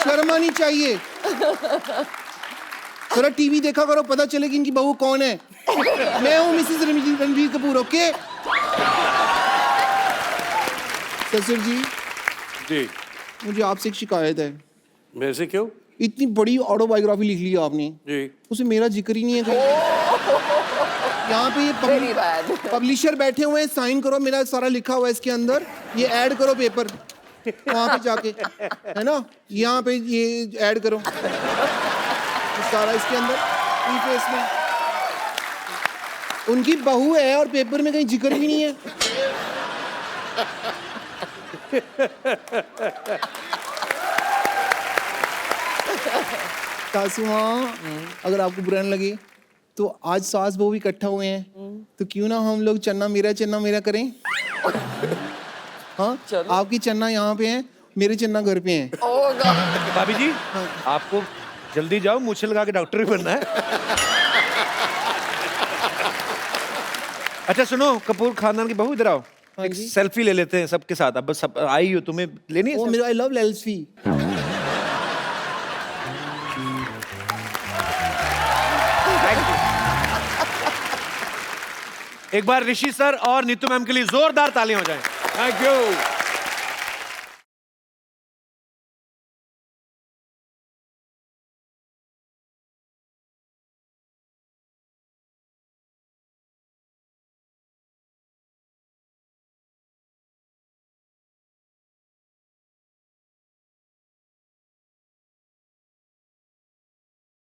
शर्म आनी चाहिए। थोड़ा टीवी देखा करो, पता चले कि इनकी बहू कौन है। मैं हूँ मिसेस रणबीर कपूर। ओके ससुर जी, जी मुझे आपसे एक शिकायत है। मेरे से क्यों? इतनी बड़ी ऑटोबायोग्राफी लिख ली आपने जी, उसमें मेरा जिक्र ही नहीं है कहीं। यहाँ पे ये पब्लिशर बैठे हुए हैं, साइन करो, मेरा सारा लिखा हुआ है इसके अंदर, ये ऐड करो पेपर वहाँ पे जाके, है ना, यहाँ पे ये ऐड करो सारा इसके अंदर प्रीफेस में। उनकी बहू है और पेपर में कहीं जिक्र भी नहीं है। सासू माँ, अगर आपको बुरा न लगे तो आज सास बहू इकट्ठा हुए हैं, तो क्यों ना हम लोग चन्ना मेरा करें। हाँ, आपकी चन्ना यहाँ पे है, मेरे चन्ना घर पे हैं। भाभी जी, आपको जल्दी जाओ, मूछे लगा के डॉक्टर भी बनना है। अच्छा सुनो, कपूर खानदान की बहू इधर आओ, एक सेल्फी ले लेते हैं सबके साथ। अब सब आई हो, तुम्हें लेनी है? मेरा आई लव सेल्फी। एक बार ऋषि सर और नीतू मैम के लिए जोरदार तालियां हो जाएं। Thank you.